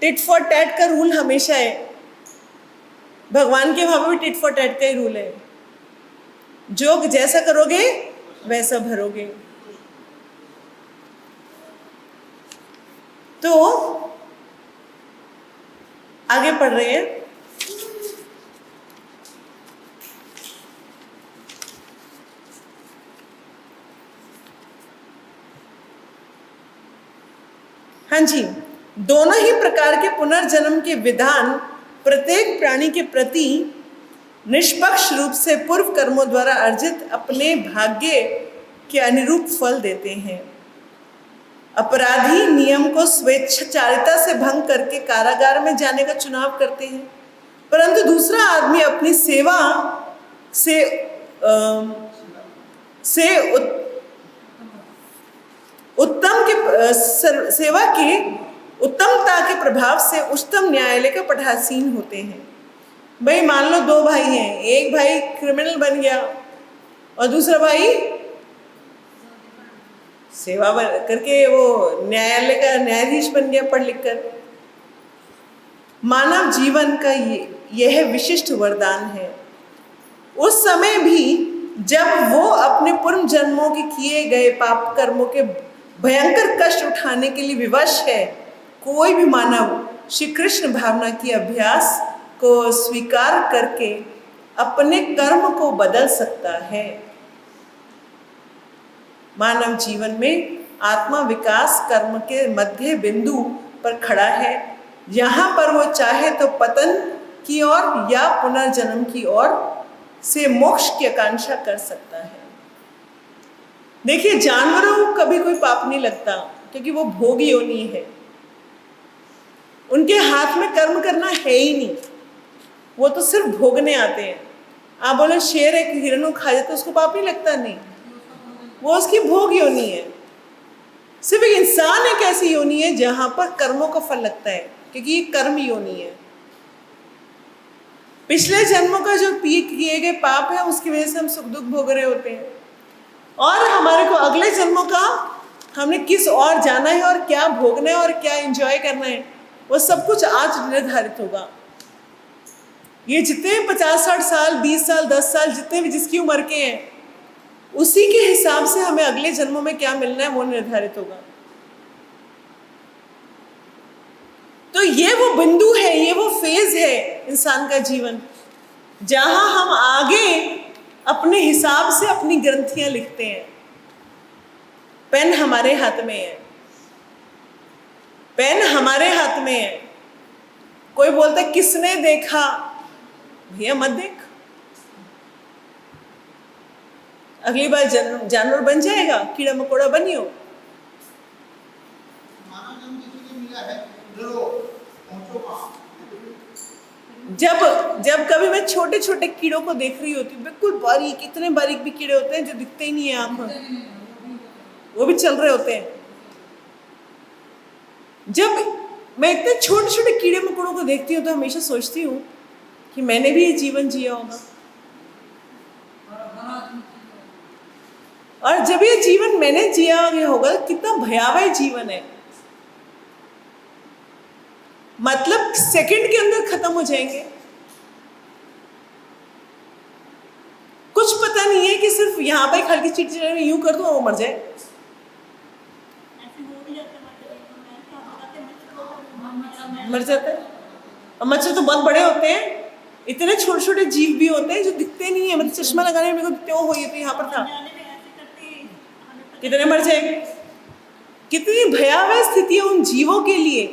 टिट फॉर टैट का रूल हमेशा है। भगवान के वहां भी टिट फॉर टैट का ही रूल है। जो जैसा करोगे वैसा भरोगे। तो आगे पढ़ रहे हैं। हाँ जी, दोनों ही प्रकार के पुनर्जन्म के विधान प्रत्येक प्राणी के प्रति निष्पक्ष रूप से पूर्व कर्मों द्वारा अर्जित अपने भाग्य के अनुरूप फल देते हैं। अपराधी नियम को स्वेच्छाचारिता से भंग करके कारागार में जाने का चुनाव करते हैं, परंतु दूसरा आदमी अपनी सेवा सेवा की उत्तमता के प्रभाव से उच्चतम न्यायालय का पटासीन होते हैं। भाई मान लो दो भाई हैं, एक भाई क्रिमिनल बन गया और दूसरा भाई सेवा करके वो न्यायालय का न्यायाधीश बन गया पढ़ लिख कर। मानव जीवन का यह विशिष्ट वरदान है। उस समय भी जब वो अपने पूर्व जन्मों के किए गए पाप कर्मों के भयंकर कष्ट उठाने के लिए विवश है, कोई भी मानव श्री कृष्ण भावना की अभ्यास को स्वीकार करके अपने कर्म को बदल सकता है। मानव जीवन में आत्मा विकास कर्म के मध्य बिंदु पर खड़ा है। यहाँ पर वो चाहे तो पतन की ओर या पुनर्जन्म की ओर से मोक्ष की आकांक्षा कर सकता है। देखिए, जानवरों को कभी कोई पाप नहीं लगता क्योंकि वो भोग योनि है। उनके हाथ में कर्म करना है ही नहीं, वो तो सिर्फ भोगने आते हैं। आप बोले शेर एक हिरण को खा जाए तो उसको पाप नहीं लगता? नहीं, वो उसकी भोग योनि है। सिर्फ एक इंसान एक ऐसी योनि है जहां पर कर्मों का फल लगता है, क्योंकि ये कर्म योनि है। पिछले जन्मों का जो किए गए पाप है उसकी वजह से हम सुख दुख भोग रहे होते हैं, और हमारे को अगले जन्मों का हमने किस और जाना है और क्या भोगना है और क्या एंजॉय करना है, वो सब कुछ आज निर्धारित होगा। ये जितने 50-60 साल, 20 साल, 10 साल, जितने भी जिसकी उम्र के हैं, उसी के हिसाब से हमें अगले जन्मों में क्या मिलना है वो निर्धारित होगा। तो ये वो बिंदु है, ये वो फेज है इंसान का जीवन, जहां हम आगे अपने हिसाब से अपनी ग्रंथियां लिखते हैं। पेन हमारे हाथ में है, पेन हमारे हाथ में है। कोई बोलता है किसने देखा, भैया मत देख, अगली बार जानवर बन जाएगा, कीड़ा मकोड़ा बनियो। जब कभी मैं छोटे छोटे कीड़ों को देख रही होती हूँ, बिल्कुल बारीक, इतने बारीक भी कीड़े होते हैं जो दिखते ही नहीं है आंखों, वो भी चल रहे होते हैं। जब मैं इतने छोटे छोटे कीड़े मकोड़ों को देखती हूँ तो हमेशा सोचती हूँ कि मैंने भी ये जीवन जिया होगा, और जब ये जीवन मैंने जिया होगा, कितना भयावह जीवन है। मतलब सेकंड के अंदर खत्म हो जाएंगे। कुछ पता नहीं है कि सिर्फ यहाँ पर हल्की चीट यूं कर दो वो मर जाए। मर जाता है। और मच्छर तो बहुत बड़े होते हैं, इतने छोटे छोटे जीव भी होते हैं जो दिखते नहीं है, मतलब चश्मा लगाने में मेरे को क्यों हो, ये तो यहाँ पर था, कितने मर जाएंगे। कितनी भयावह स्थिति है उन जीवों के लिए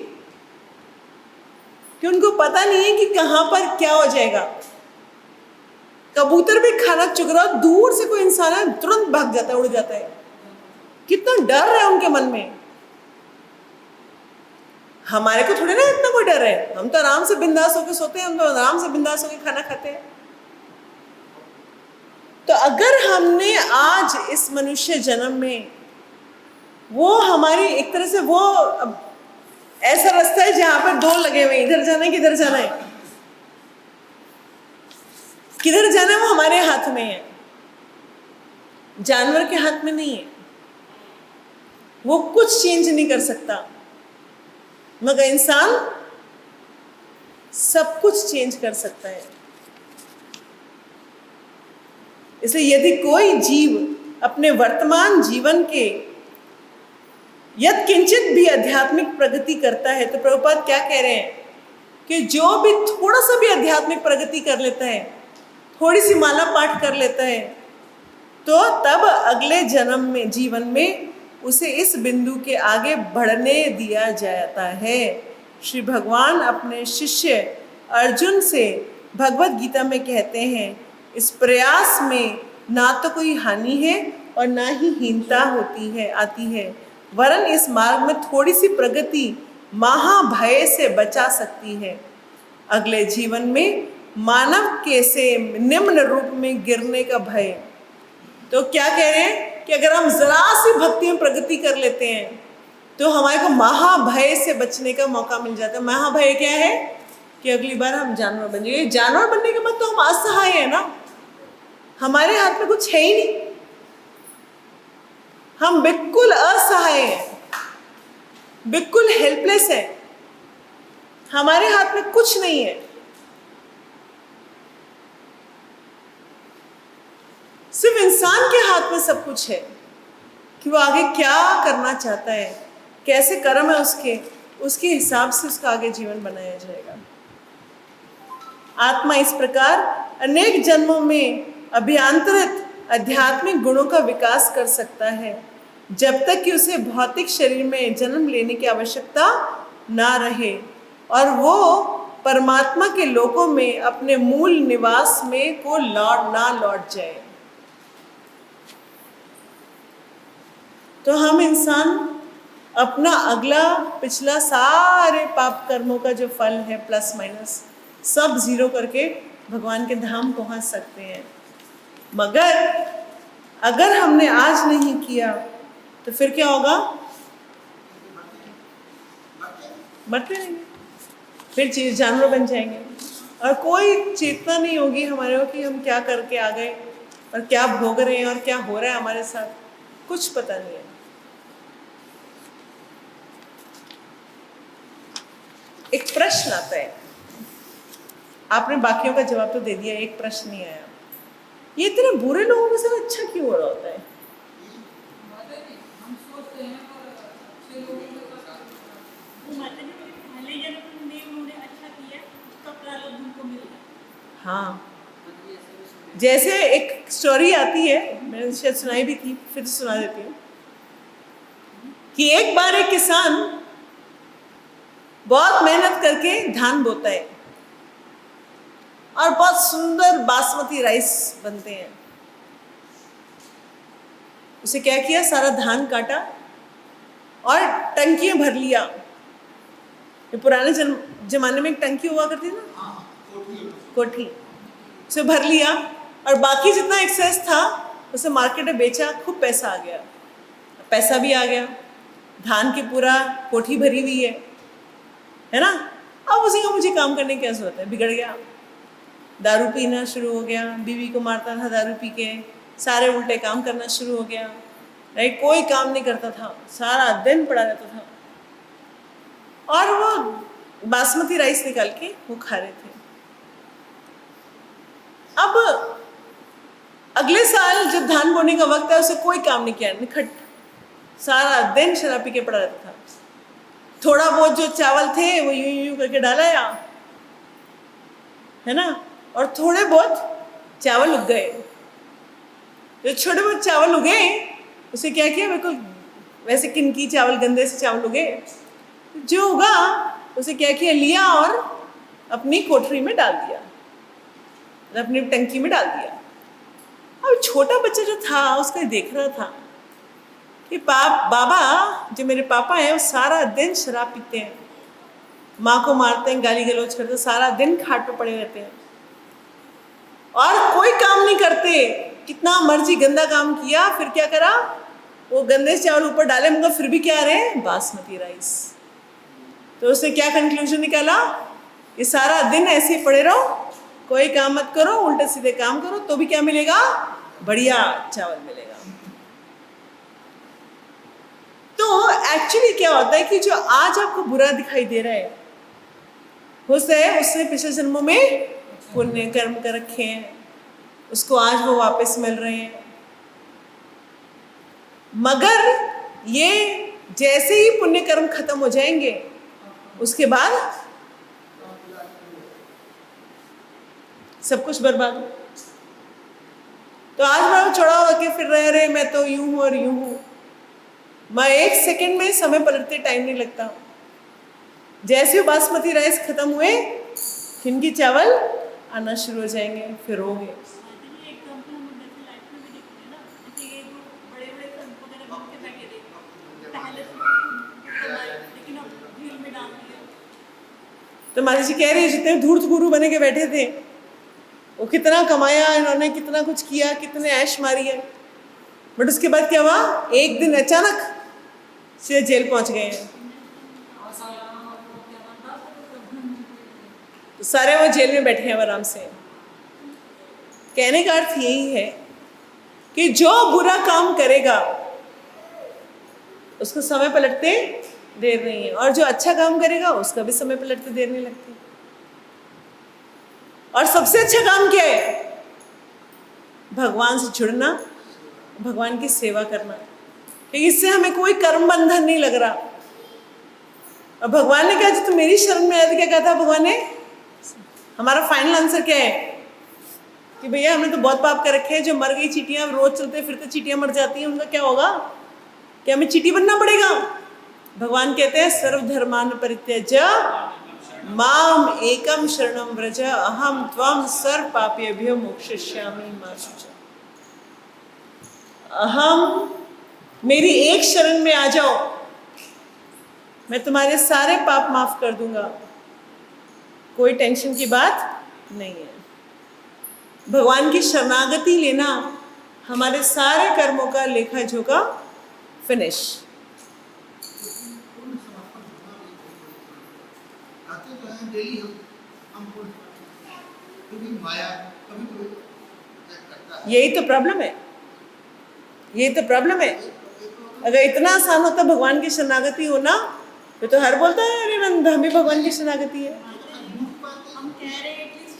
कि उनको पता नहीं है कि कहाँ पर क्या हो जाएगा। कबूतर भी खाना चुग रहा, दूर से कोई इंसान है तुरंत भाग जाता है, उड़ जाता है। कितना डर है उनके मन में। हमारे को थोड़ी ना इतना कोई डर है, हम तो आराम से बिंदास होकर सोते हैं, हम तो आराम से बिंदास होकर खाना खाते हैं। तो अगर हमने आज इस मनुष्य जन्म में, वो हमारी एक तरह से वो ऐसा रास्ता है जहां पर दो लगे हुए, इधर जाना है किधर जाना है, किधर जाना है वो हमारे हाथ में है, जानवर के हाथ में नहीं है। वो कुछ चेंज नहीं कर सकता, मगर इंसान सब कुछ चेंज कर सकता है। इसलिए यदि कोई जीव अपने वर्तमान जीवन के यद किंचित भी आध्यात्मिक प्रगति करता है, तो प्रभुपाद क्या कह रहे हैं कि जो भी थोड़ा सा भी आध्यात्मिक प्रगति कर लेता है, थोड़ी सी माला पाठ कर लेता है, तो तब अगले जन्म में, जीवन में उसे इस बिंदु के आगे बढ़ने दिया जाता है। श्री भगवान अपने शिष्य अर्जुन से भगवत गीता में कहते हैं, इस प्रयास में ना तो कोई हानि है और ना ही हीनता आती है, वरन इस मार्ग में थोड़ी सी प्रगति महाभय से बचा सकती है। अगले जीवन में मानव के से निम्न रूप में गिरने का भय। तो क्या कह रहे हैं कि अगर हम जरा सी भक्ति में प्रगति कर लेते हैं तो हमारे को महाभय से बचने का मौका मिल जाता है। महाभय क्या है कि अगली बार हम जानवर बन जाएंगे। जानवर बनने के बाद तो हम असहाय है ना, हमारे हाथ में कुछ है ही नहीं, हम बिल्कुल असहाय हैं, बिल्कुल हेल्पलेस है, हमारे हाथ में कुछ नहीं है। सिर्फ इंसान के हाथ में सब कुछ है कि वो आगे क्या करना चाहता है, कैसे कर्म है उसके हिसाब से उसका आगे जीवन बनाया जाएगा। आत्मा इस प्रकार अनेक जन्मों में अभ्यांतरित आध्यात्मिक गुणों का विकास कर सकता है, जब तक कि उसे भौतिक शरीर में जन्म लेने की आवश्यकता ना रहे और वो परमात्मा के लोकों में अपने मूल निवास में को लौट जाए। तो हम इंसान अपना अगला पिछला सारे पाप कर्मों का जो फल है, प्लस माइनस सब जीरो करके भगवान के धाम पहुंच सकते हैं। मगर अगर हमने आज नहीं किया तो फिर क्या होगा? मरते रहेंगे, फिर जानवर बन जाएंगे और कोई चेतना नहीं होगी हमारे को कि हम क्या करके आ गए और क्या भोग रहे हैं और क्या हो रहा है हमारे साथ, कुछ पता नहीं है। एक प्रश्न आता है, आपने बाकियों का जवाब तो दे दिया, एक प्रश्न नहीं आया, ये इतने बुरे लोगों के साथ अच्छा क्यों हो रहा होता है? हम सोचते हैं और अच्छे लोगों के साथ पहले जन्म में उन्होंने अच्छा किया, उसका प्रारब्ध उनको मिल गया। हाँ, जैसे एक स्टोरी आती है, मैंने शायद सुनाई भी थी, फिर सुना देती हूँ कि एक बार एक किसान बहुत मेहनत करके धान बोता है और बहुत सुंदर बासमती राइस बनते हैं। उसे क्या किया, सारा धान काटा और टंकियां भर लिया। ये पुराने जमाने में एक टंकी हुआ करती थी ना, कोठी, उसे भर लिया और बाकी जितना एक्सेस था उसे मार्केट में बेचा, खूब पैसा आ गया, पैसा भी आ गया, धान की पूरा कोठी भरी हुई है ना। अब उसी का मुझे काम करने की क्या जरूरत है, बिगड़ गया, दारू पीना शुरू हो गया, बीवी को मारता था दारू पी के, सारे उल्टे काम करना शुरू हो गया, राइट, कोई काम नहीं करता था, सारा दिन पड़ा रहता था और वो बासमती राइस निकाल के वो खा रहे थे। अब अगले साल जब धान बोने का वक्त है, उसे कोई काम नहीं किया, निखट सारा दिन शराब पी के पड़ा रहता था। थोड़ा बहुत जो चावल थे वो यूं यूं करके डाला या, है ना, और थोड़े बहुत चावल उग गए। जो छोटे बहुत चावल उगे उसे क्या किया, बिल्कुल वैसे किनकी चावल, गंदे से चावल उगे, जो उगा उसे क्या किया, लिया और अपनी कोठरी में डाल दिया, अपनी टंकी में डाल दिया। अब छोटा बच्चा जो था उसका देख रहा था कि बाबा, जो मेरे पापा हैं, वो सारा दिन शराब पीते हैं, माँ को मारते हैं, गाली गलौज करते हैं, सारा दिन खाट पे पड़े रहते हैं और कोई काम नहीं करते। कितना मर्जी गंदा काम किया, फिर क्या करा, वो गंदे चावल ऊपर डाले, मगर फिर भी क्या रहे, बासमती राइस। तो उसने क्या कंक्लूजन निकाला, कि सारा दिन ऐसे ही पड़े रहो, कोई काम मत करो, उल्टे सीधे काम करो, तो भी क्या मिलेगा, बढ़िया चावल मिलेगा। तो एक्चुअली क्या होता है कि जो आज आपको बुरा दिखाई दे रहा है, हो सकता है उसने पिछले जन्मों में पुण्य कर्म कर रखे हैं, उसको आज वो वापस मिल रहे हैं। मगर ये जैसे ही पुण्य कर्म खत्म हो जाएंगे, उसके बाद सब कुछ बर्बाद हो। तो आज मैं चढ़ा होके फिर रहे, मैं तो यूं हूं और यूं हूं। मैं 1 सेकंड में समय पलटते टाइम नहीं लगता। जैसे बासमती राइस खत्म हुए, हिंदी चावल आना शुरू हो जाएंगे, फिर होंगे। एग्जाम्पल हम जैसे लाइफ में भी देखते हैं ना, जैसे ये जो बड़े-बड़े संत वगैरह बन के बैठे थे, पहले तो कमाए, लेकिन अब जेल में डाल दिया। तो माता जी कह रही है, जितने धूर्त गुरु बने के बैठे थे, वो कितना कमाया इन्होंने, कितना कुछ किया, कितने ऐश मारी है, बट उसके बाद क्या हुआ, एक दिन अचानक से जेल पहुंच गए हैं। तो सारे वो जेल में बैठे हैं आराम से। कहने का अर्थ यही है कि जो बुरा काम करेगा उसको समय पलटते देर नहीं है, और जो अच्छा काम करेगा उसका भी समय पलटते देर नहीं लगती। और सबसे अच्छा काम क्या है, भगवान से जुड़ना, भगवान की सेवा करना, क्योंकि इससे हमें कोई कर्म बंधन नहीं लग रहा। और भगवान ने कहा, जो तुम मेरी शरण में आए थे, क्या कहा था भगवान ने, हमारा फाइनल आंसर क्या है, कि भैया हमने तो बहुत पाप कर रखे हैं, जो मर गई चींटियां, रोज चलते फिरते चींटियां मर जाती हैं, उनका क्या होगा, क्या हमें चींटी बनना पड़ेगा। भगवान कहते हैं, सर्वधर्मान परित्यज्य माम एकम शरणम व्रज, अहम त्वं सर्व पापेभ्यो मोक्षयिष्यामि मा शुचः। अहम, मेरी एक शरण में आ जाओ, मैं तुम्हारे सारे पाप माफ कर दूंगा, कोई टेंशन की बात नहीं है। भगवान की शरणागति लेना हमारे सारे कर्मों का लेखा जोखा फिनिश। यही तो प्रॉब्लम है, यही तो प्रॉब्लम है। अगर इतना आसान होता भगवान की शरणागति होना, तो हर बोलता है, अरे नंद हमें भगवान की शरणागति है। हम कह रहे हैं एटलीस्ट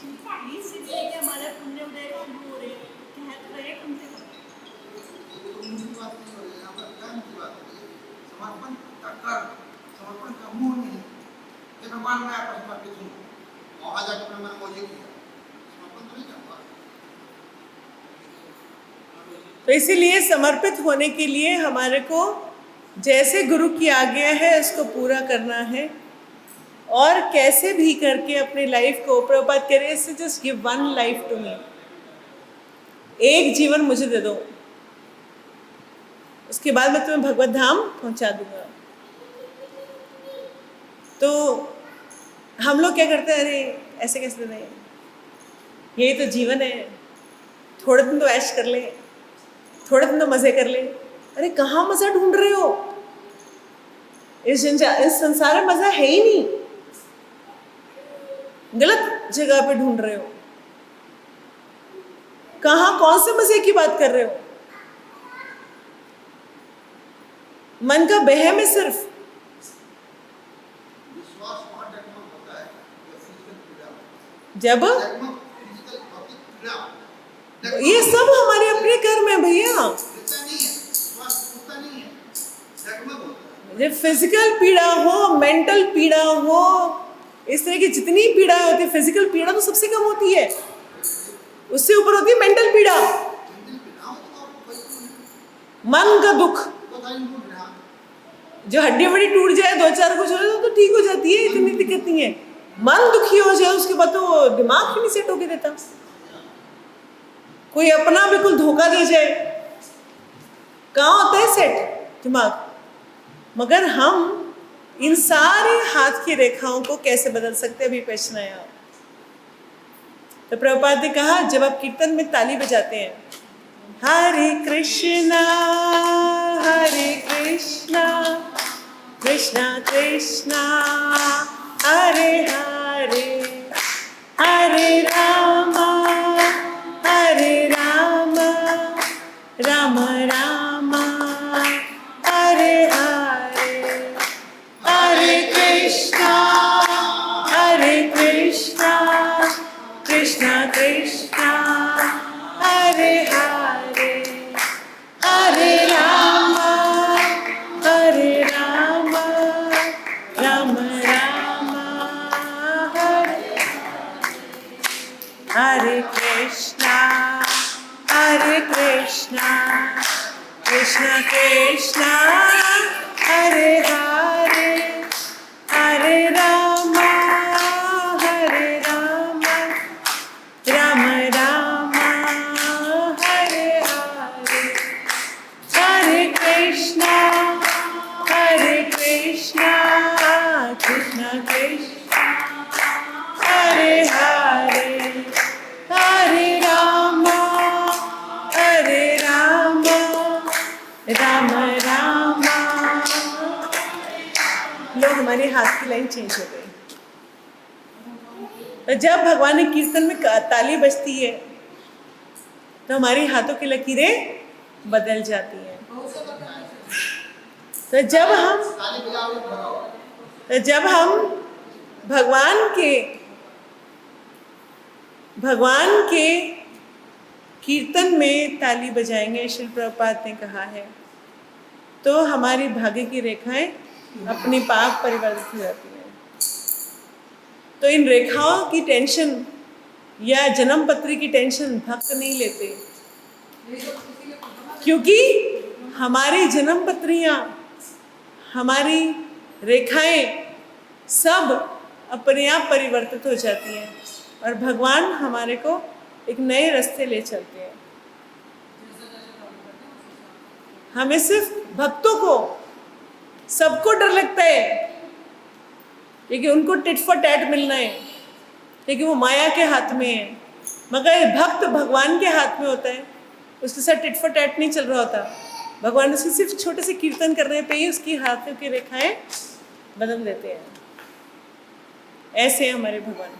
इसलिए कि हमारे पुण्य उदय शुरू हो रहे हैं, कह तो रहे कम से कम। समर्पण समर्पण का मुंह नहीं, भगवान में आपस समर्पित हूँ, वहां जाकर अपने मन मौजे किया, समर्पण तो नहीं करता। तो इसीलिए समर्पित होने के लिए हमारे को जैसे गुरु की आज्ञा है उसको पूरा करना है, और कैसे भी करके अपनी लाइफ को, प्रभुपाद कह रहे हैं, just give one life to me, एक जीवन मुझे दे दो, उसके बाद मैं तुम्हें भगवत धाम पहुंचा दूंगा। तो हम लोग क्या करते हैं, अरे ऐसे कैसे नहीं, यही तो जीवन है, थोड़े दिन तो ऐश कर ले, थोड़े दिन तो मजे कर ले। अरे कहाँ मजा ढूंढ रहे हो, इस संसार में मजा है ही नहीं, गलत जगह पे ढूंढ रहे हो। कहाँ कौन से मजे की बात कर रहे हो, मन का बहम है सिर्फ। विश्वास वहां डगमग होता है फिजिकल पीड़ा, जब डगमग फिजिकल भौतिक पीड़ा, ये सब हमारे अपने कर्म है भैया, नहीं है, विश्वास टूटता नहीं है, डगमग होता है। जब फिजिकल पीड़ा हो, मेंटल पीड़ा हो, इस तरह की जितनी पीड़ा होती है, फिजिकल पीड़ा तो सबसे कम होती है, उससे ऊपर होती है मेंटल पीड़ा, मंदिर पे ना हो तो आपको कोई मन का दुख। पता ही नहीं रहा। जो हड्डी वड्डी टूट जाए, 2-4 कुछ हो जाए तो ठीक हो जाती है, इतनी दिक्कत नहीं है। मन दुखी हो जाए उसके बाद तो वो दिमाग ही नहीं सेट होके देता। कोई अपना बिल्कुल धोखा दे जाए, कहाँ होता है सेट दिमाग। मगर हम इन सारी हाथ की रेखाओं को कैसे बदल सकते हैं, अभी प्रश्न आया। तो प्रभुपाद ने कहा, जब आप कीर्तन में ताली बजाते हैं, हरे कृष्णा कृष्णा कृष्णा हरे हरे, हरे रामा राम राम हरे हरे, हरे कृष्णा कृष्णा कृष्णा हरे हरे, हरे राम राम राम हरे, हरे कृष्णा कृष्णा कृष्णा हरे हरे, हरे राम राम राम हरे हरे, हरे कृष्णा कृष्णा कृष्णा हरे हरे, हरे राम राम राम। लोग हमारे हाथ की लाइन चेंज हो गई। तो जब भगवान के कीर्तन में ताली बजती है तो हमारी हाथों की लकीरें बदल जाती हैं। तो जब हम भगवान के कीर्तन में ताली बजाएंगे, श्री प्रभुपाद ने कहा है, तो हमारी भाग्य की रेखाएं अपने पाप परिवर्तित हो जाती हैं। तो इन रेखाओं की टेंशन या जन्म पत्री की टेंशन भक्त नहीं लेते, क्योंकि हमारी जन्म पत्रियां, हमारी रेखाएं सब अपने आप परिवर्तित हो जाती हैं और भगवान हमारे को एक नए रास्ते ले चलते हैं। हमें सिर्फ भक्तों को, सबको डर लगता है क्योंकि उनको टिट फॉर टैट मिलना है, क्योंकि वो माया के हाथ में है। मगर भक्त भगवान के हाथ में होता है, उसके साथ टिट फॉर टैट नहीं चल रहा होता। भगवान उसके सिर्फ छोटे से कीर्तन करने पे ही उसकी हाथों की रेखाएं बदल देते हैं। ऐसे हैं हमारे भगवान।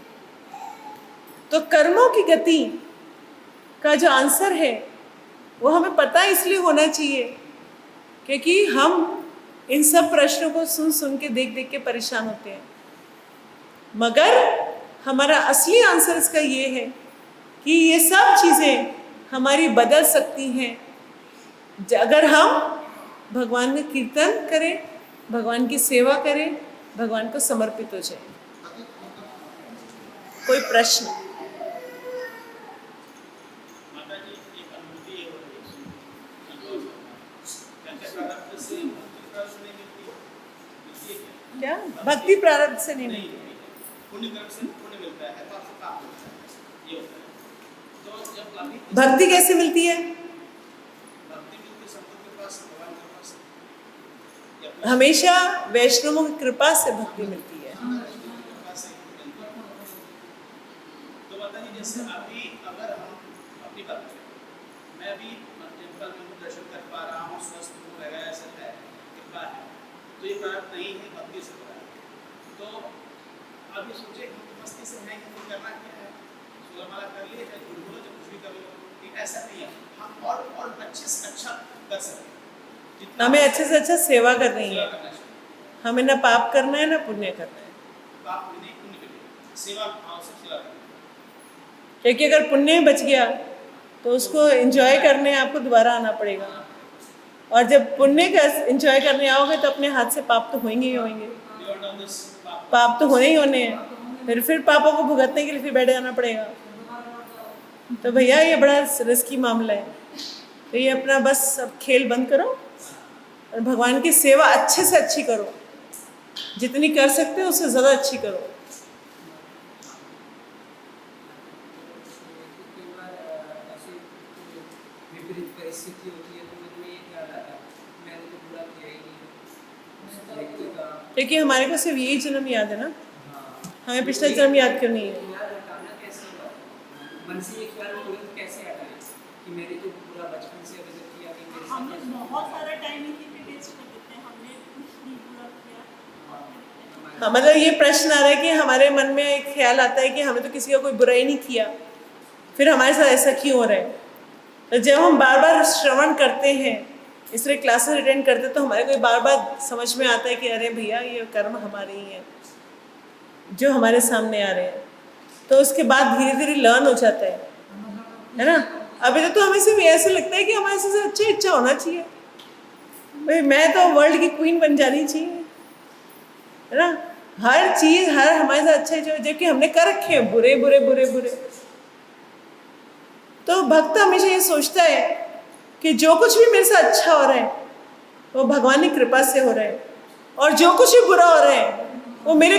तो कर्मों की गति का जो आंसर है वो हमें पता इसलिए होना चाहिए क्योंकि हम इन सब प्रश्नों को सुन सुन के देख देख के परेशान होते हैं। मगर हमारा असली आंसर इसका ये है कि ये सब चीज़ें हमारी बदल सकती हैं अगर हम भगवान का कीर्तन करें, भगवान की सेवा करें, भगवान को समर्पित हो जाए। कोई प्रश्न? क्या भक्ति प्रारब्ध से नहीं मिलती? पुण्य कर्म से पुण्य मिलता है तो आपको पाप मिलता है, ये होता है। तो जब भक्ति कैसे मिलती है? भक्ति मिलती संतों के पास, भगवान के पास, हमेशा वैष्णवों की कृपा से भक्ति मिलती है। तो बताइए, जैसे अभी अगर हम अपनी बात करें, मैं अभी टेम्पल में दर्शन कर पा रहा हूँ, स्वस्थ हूँ, वगैरह ऐसा है, कृपा है, तो ये प्रारब्ध नहीं है, भक्ति से हो रहा है। तो अभी सोचे कि मस्ती से है कि करना क्या है, सुलमाला कर लिए, चाहे झूठ बोलो, चाहे कुछ भी कर लो, ऐसा नहीं है। हम और अच्छे से अच्छा कर सकते हैं। हमें अच्छे से अच्छा सेवा करनी है। हमें ना पाप करना है ना पुण्य करना है। पाप पुण्य के सेवा भाव से सेवा करना है। क्योंकि अगर पुण्य बच गया तो उसको एंजॉय करने आपको दोबारा आना पड़ेगा, और जब पुण्य का एंजॉय करने आओगे तो अपने हाथ से पाप तो होंगे ही होंगे, पाप तो होने ही होने हैं। फिर पापों को भुगतने के लिए फिर बैठ जाना पड़ेगा। तो भैया ये बड़ा रिस्की मामला है, तो ये अपना बस अब खेल बंद करो और भगवान की सेवा अच्छे से अच्छी करो, जितनी कर सकते हो उससे ज़्यादा अच्छी करो। कई बार ऐसी विपरीत परिस्थिति होती है तो मन में ये ख्याल आता है मैंने तो बुरा किया ही नहीं, उस व्यक्ति का। क्योंकि हमारे को सिर्फ यही जन्म याद है ना, हाँ, हमें पिछला जन्म याद क्यों नहीं है? ख्याल हटाना कैसे होगा? मन से ये ख्याल तुरंत कैसे हटाएं कि मैंने तो बुरा बचपन से अगर किया कि मेरे हम साथ लोग बहुत सारा टाइम इसी पे वेस्ट कर देते हैं, हमने कुछ नहीं बुरा किया। हाँ, मतलब ये प्रश्न आ रहा है कि हमारे मन में एक ख्याल आता है कि हमें तो किसी का कोई बुरा ही नहीं किया, फिर हमारे साथ ऐसा क्यों हो रहा है? तो जब हम बार बार श्रवण करते हैं, इस तरह क्लासेस अटेंड करते हैं, तो हमारे को बार बार समझ में आता है कि अरे भैया ये कर्म हमारे ही हैं जो हमारे सामने आ रहे हैं। तो उसके बाद धीरे धीरे लर्न हो जाता है ना। अभी तो हमें सिर्फ ऐसे लगता है कि हमारे से अच्छा इच्छा होना चाहिए, भाई मैं तो वर्ल्ड की क्वीन बन जानी चाहिए, है ना। हर चीज हर हमारे साथ अच्छा जो, जबकि हमने कर रखे हैं बुरे बुरे बुरे बुरे। तो भक्त हमेशा ये सोचता है कि जो कुछ भी मेरे साथ अच्छा हो रहा है वो भगवान की कृपा से हो रहा है, और जो कुछ भी बुरा हो रहा है वो मेरे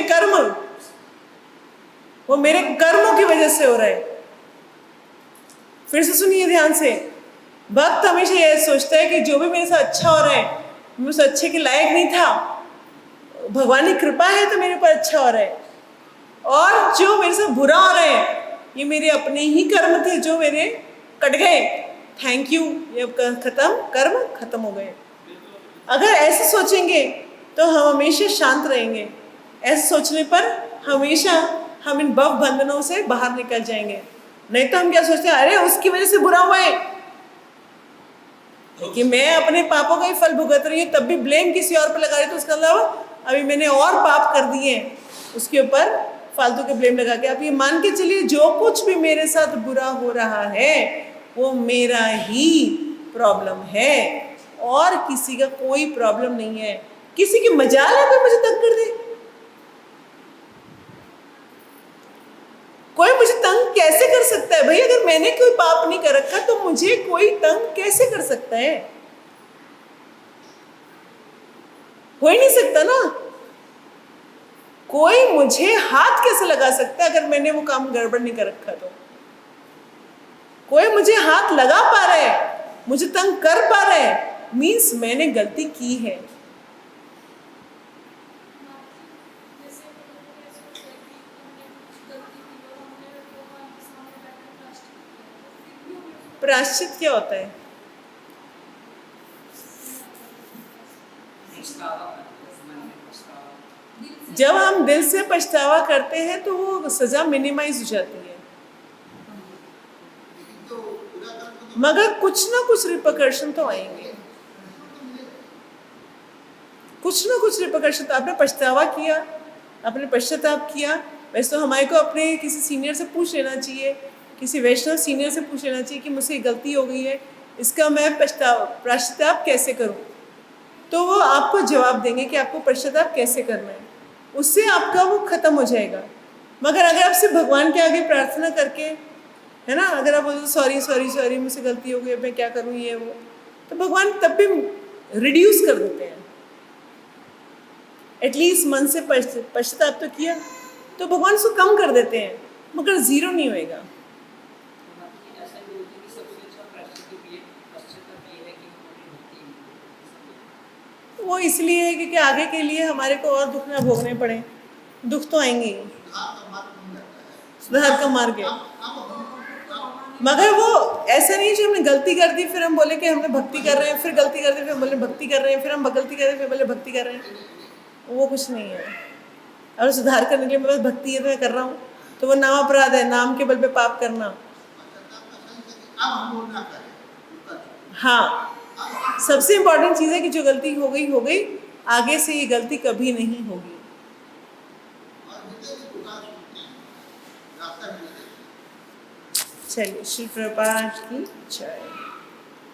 कर्मों की वजह से हो रहा है। फिर से सुनिए ध्यान से, भक्त हमेशा ये सोचता है कि जो भी मेरे साथ अच्छा हो रहा है मैं उस अच्छे के लायक नहीं था, भगवान की कृपा है तो मेरे ऊपर अच्छा हो रहा है, और जो मेरे साथ बुरा हो रहा है ये मेरे अपने ही कर्म थे जो मेरे कट गए, थैंक यू, ये कर्म खत्म हो गए। अगर ऐसे सोचेंगे तो हम हमेशा शांत रहेंगे। ऐसे सोचने पर हमेशा हम इन भव बंधनों से बाहर निकल जाएंगे। नहीं तो हम क्या सोचते हैं, अरे उसकी वजह से बुरा हुआ है कि मैं अपने पापों का ही फल भुगत रही हूँ, तब भी ब्लेम किसी और पर लगा रही, तो उसका अलावा अभी मैंने और पाप कर दिए उसके ऊपर फालतू के ब्लेम लगा के। आप ये मान के चलिए जो कुछ भी मेरे साथ बुरा हो रहा है वो मेरा ही प्रॉब्लम है और किसी का कोई प्रॉब्लम नहीं है। किसी की मजाल है कोई मुझे तंग कर दे? कोई मुझे तंग कैसे कर सकता है भाई? अगर मैंने कोई पाप नहीं कर रखा तो मुझे कोई तंग कैसे कर सकता है? हो ही नहीं सकता ना। कोई मुझे हाथ कैसे लगा सकता है अगर मैंने वो काम गड़बड़ नहीं कर रखा तो? कोई मुझे हाथ लगा पा रहा है, मुझे तंग कर पा रहा है, मीन्स मैंने गलती की है। प्रायश्चित क्या होता है? जब हम दिल से पछतावा करते हैं तो वो सजा मिनिमाइज हो जाती है, मगर कुछ ना कुछ रिपरकशन तो आएंगे, कुछ ना कुछ रिपरकशन। तो आपने पछतावा किया, आपने पश्चाताप किया, वैसे तो हमारे को अपने किसी सीनियर से पूछ लेना चाहिए, किसी वैष्णव सीनियर से पूछ लेना चाहिए कि मुझसे गलती हो गई है, इसका मैं पश्चाताप कैसे करूं। तो वो आपको जवाब देंगे कि आपको पश्चाताप कैसे करना है, उससे आपका वो खत्म हो जाएगा। मगर अगर आप सिर्फ भगवान के आगे प्रार्थना करके, है ना, अगर आप बोलते सॉरी सॉरी सॉरी मुझसे गलती हो गई, मैं क्या करूँ ये वो, तो भगवान तब भी रिड्यूस कर देते हैं। एटलीस्ट मन से पश्चाताप तो किया तो भगवान उसको कम कर देते हैं, मगर जीरो नहीं होएगा। वो इसलिए है क्योंकि आगे के लिए हमारे को और दुख ना भोगने पड़े। दुख तो आएंगे ही, सुधार का मार्ग है। मगर वो ऐसा नहीं जो हमने गलती कर दी फिर हम बोले कि हमने भक्ति कर रहे हैं, फिर गलती कर दी फिर बोले भक्ति कर रहे हैं, फिर हम गलती कर रहे हैं फिर बोले भक्ति कर रहे हैं, वो कुछ नहीं है। और सुधार करने के लिए मैं बस भक्ति है तो मैं कर रहा हूँ, तो वो नाम अपराध है, नाम के बल पे पाप करना। हाँ, सबसे इम्पोर्टेंट चीज़ है कि जो गलती हो गई, आगे से ये गलती कभी नहीं होगी। चलिए, श्री प्रभुपाद की जय।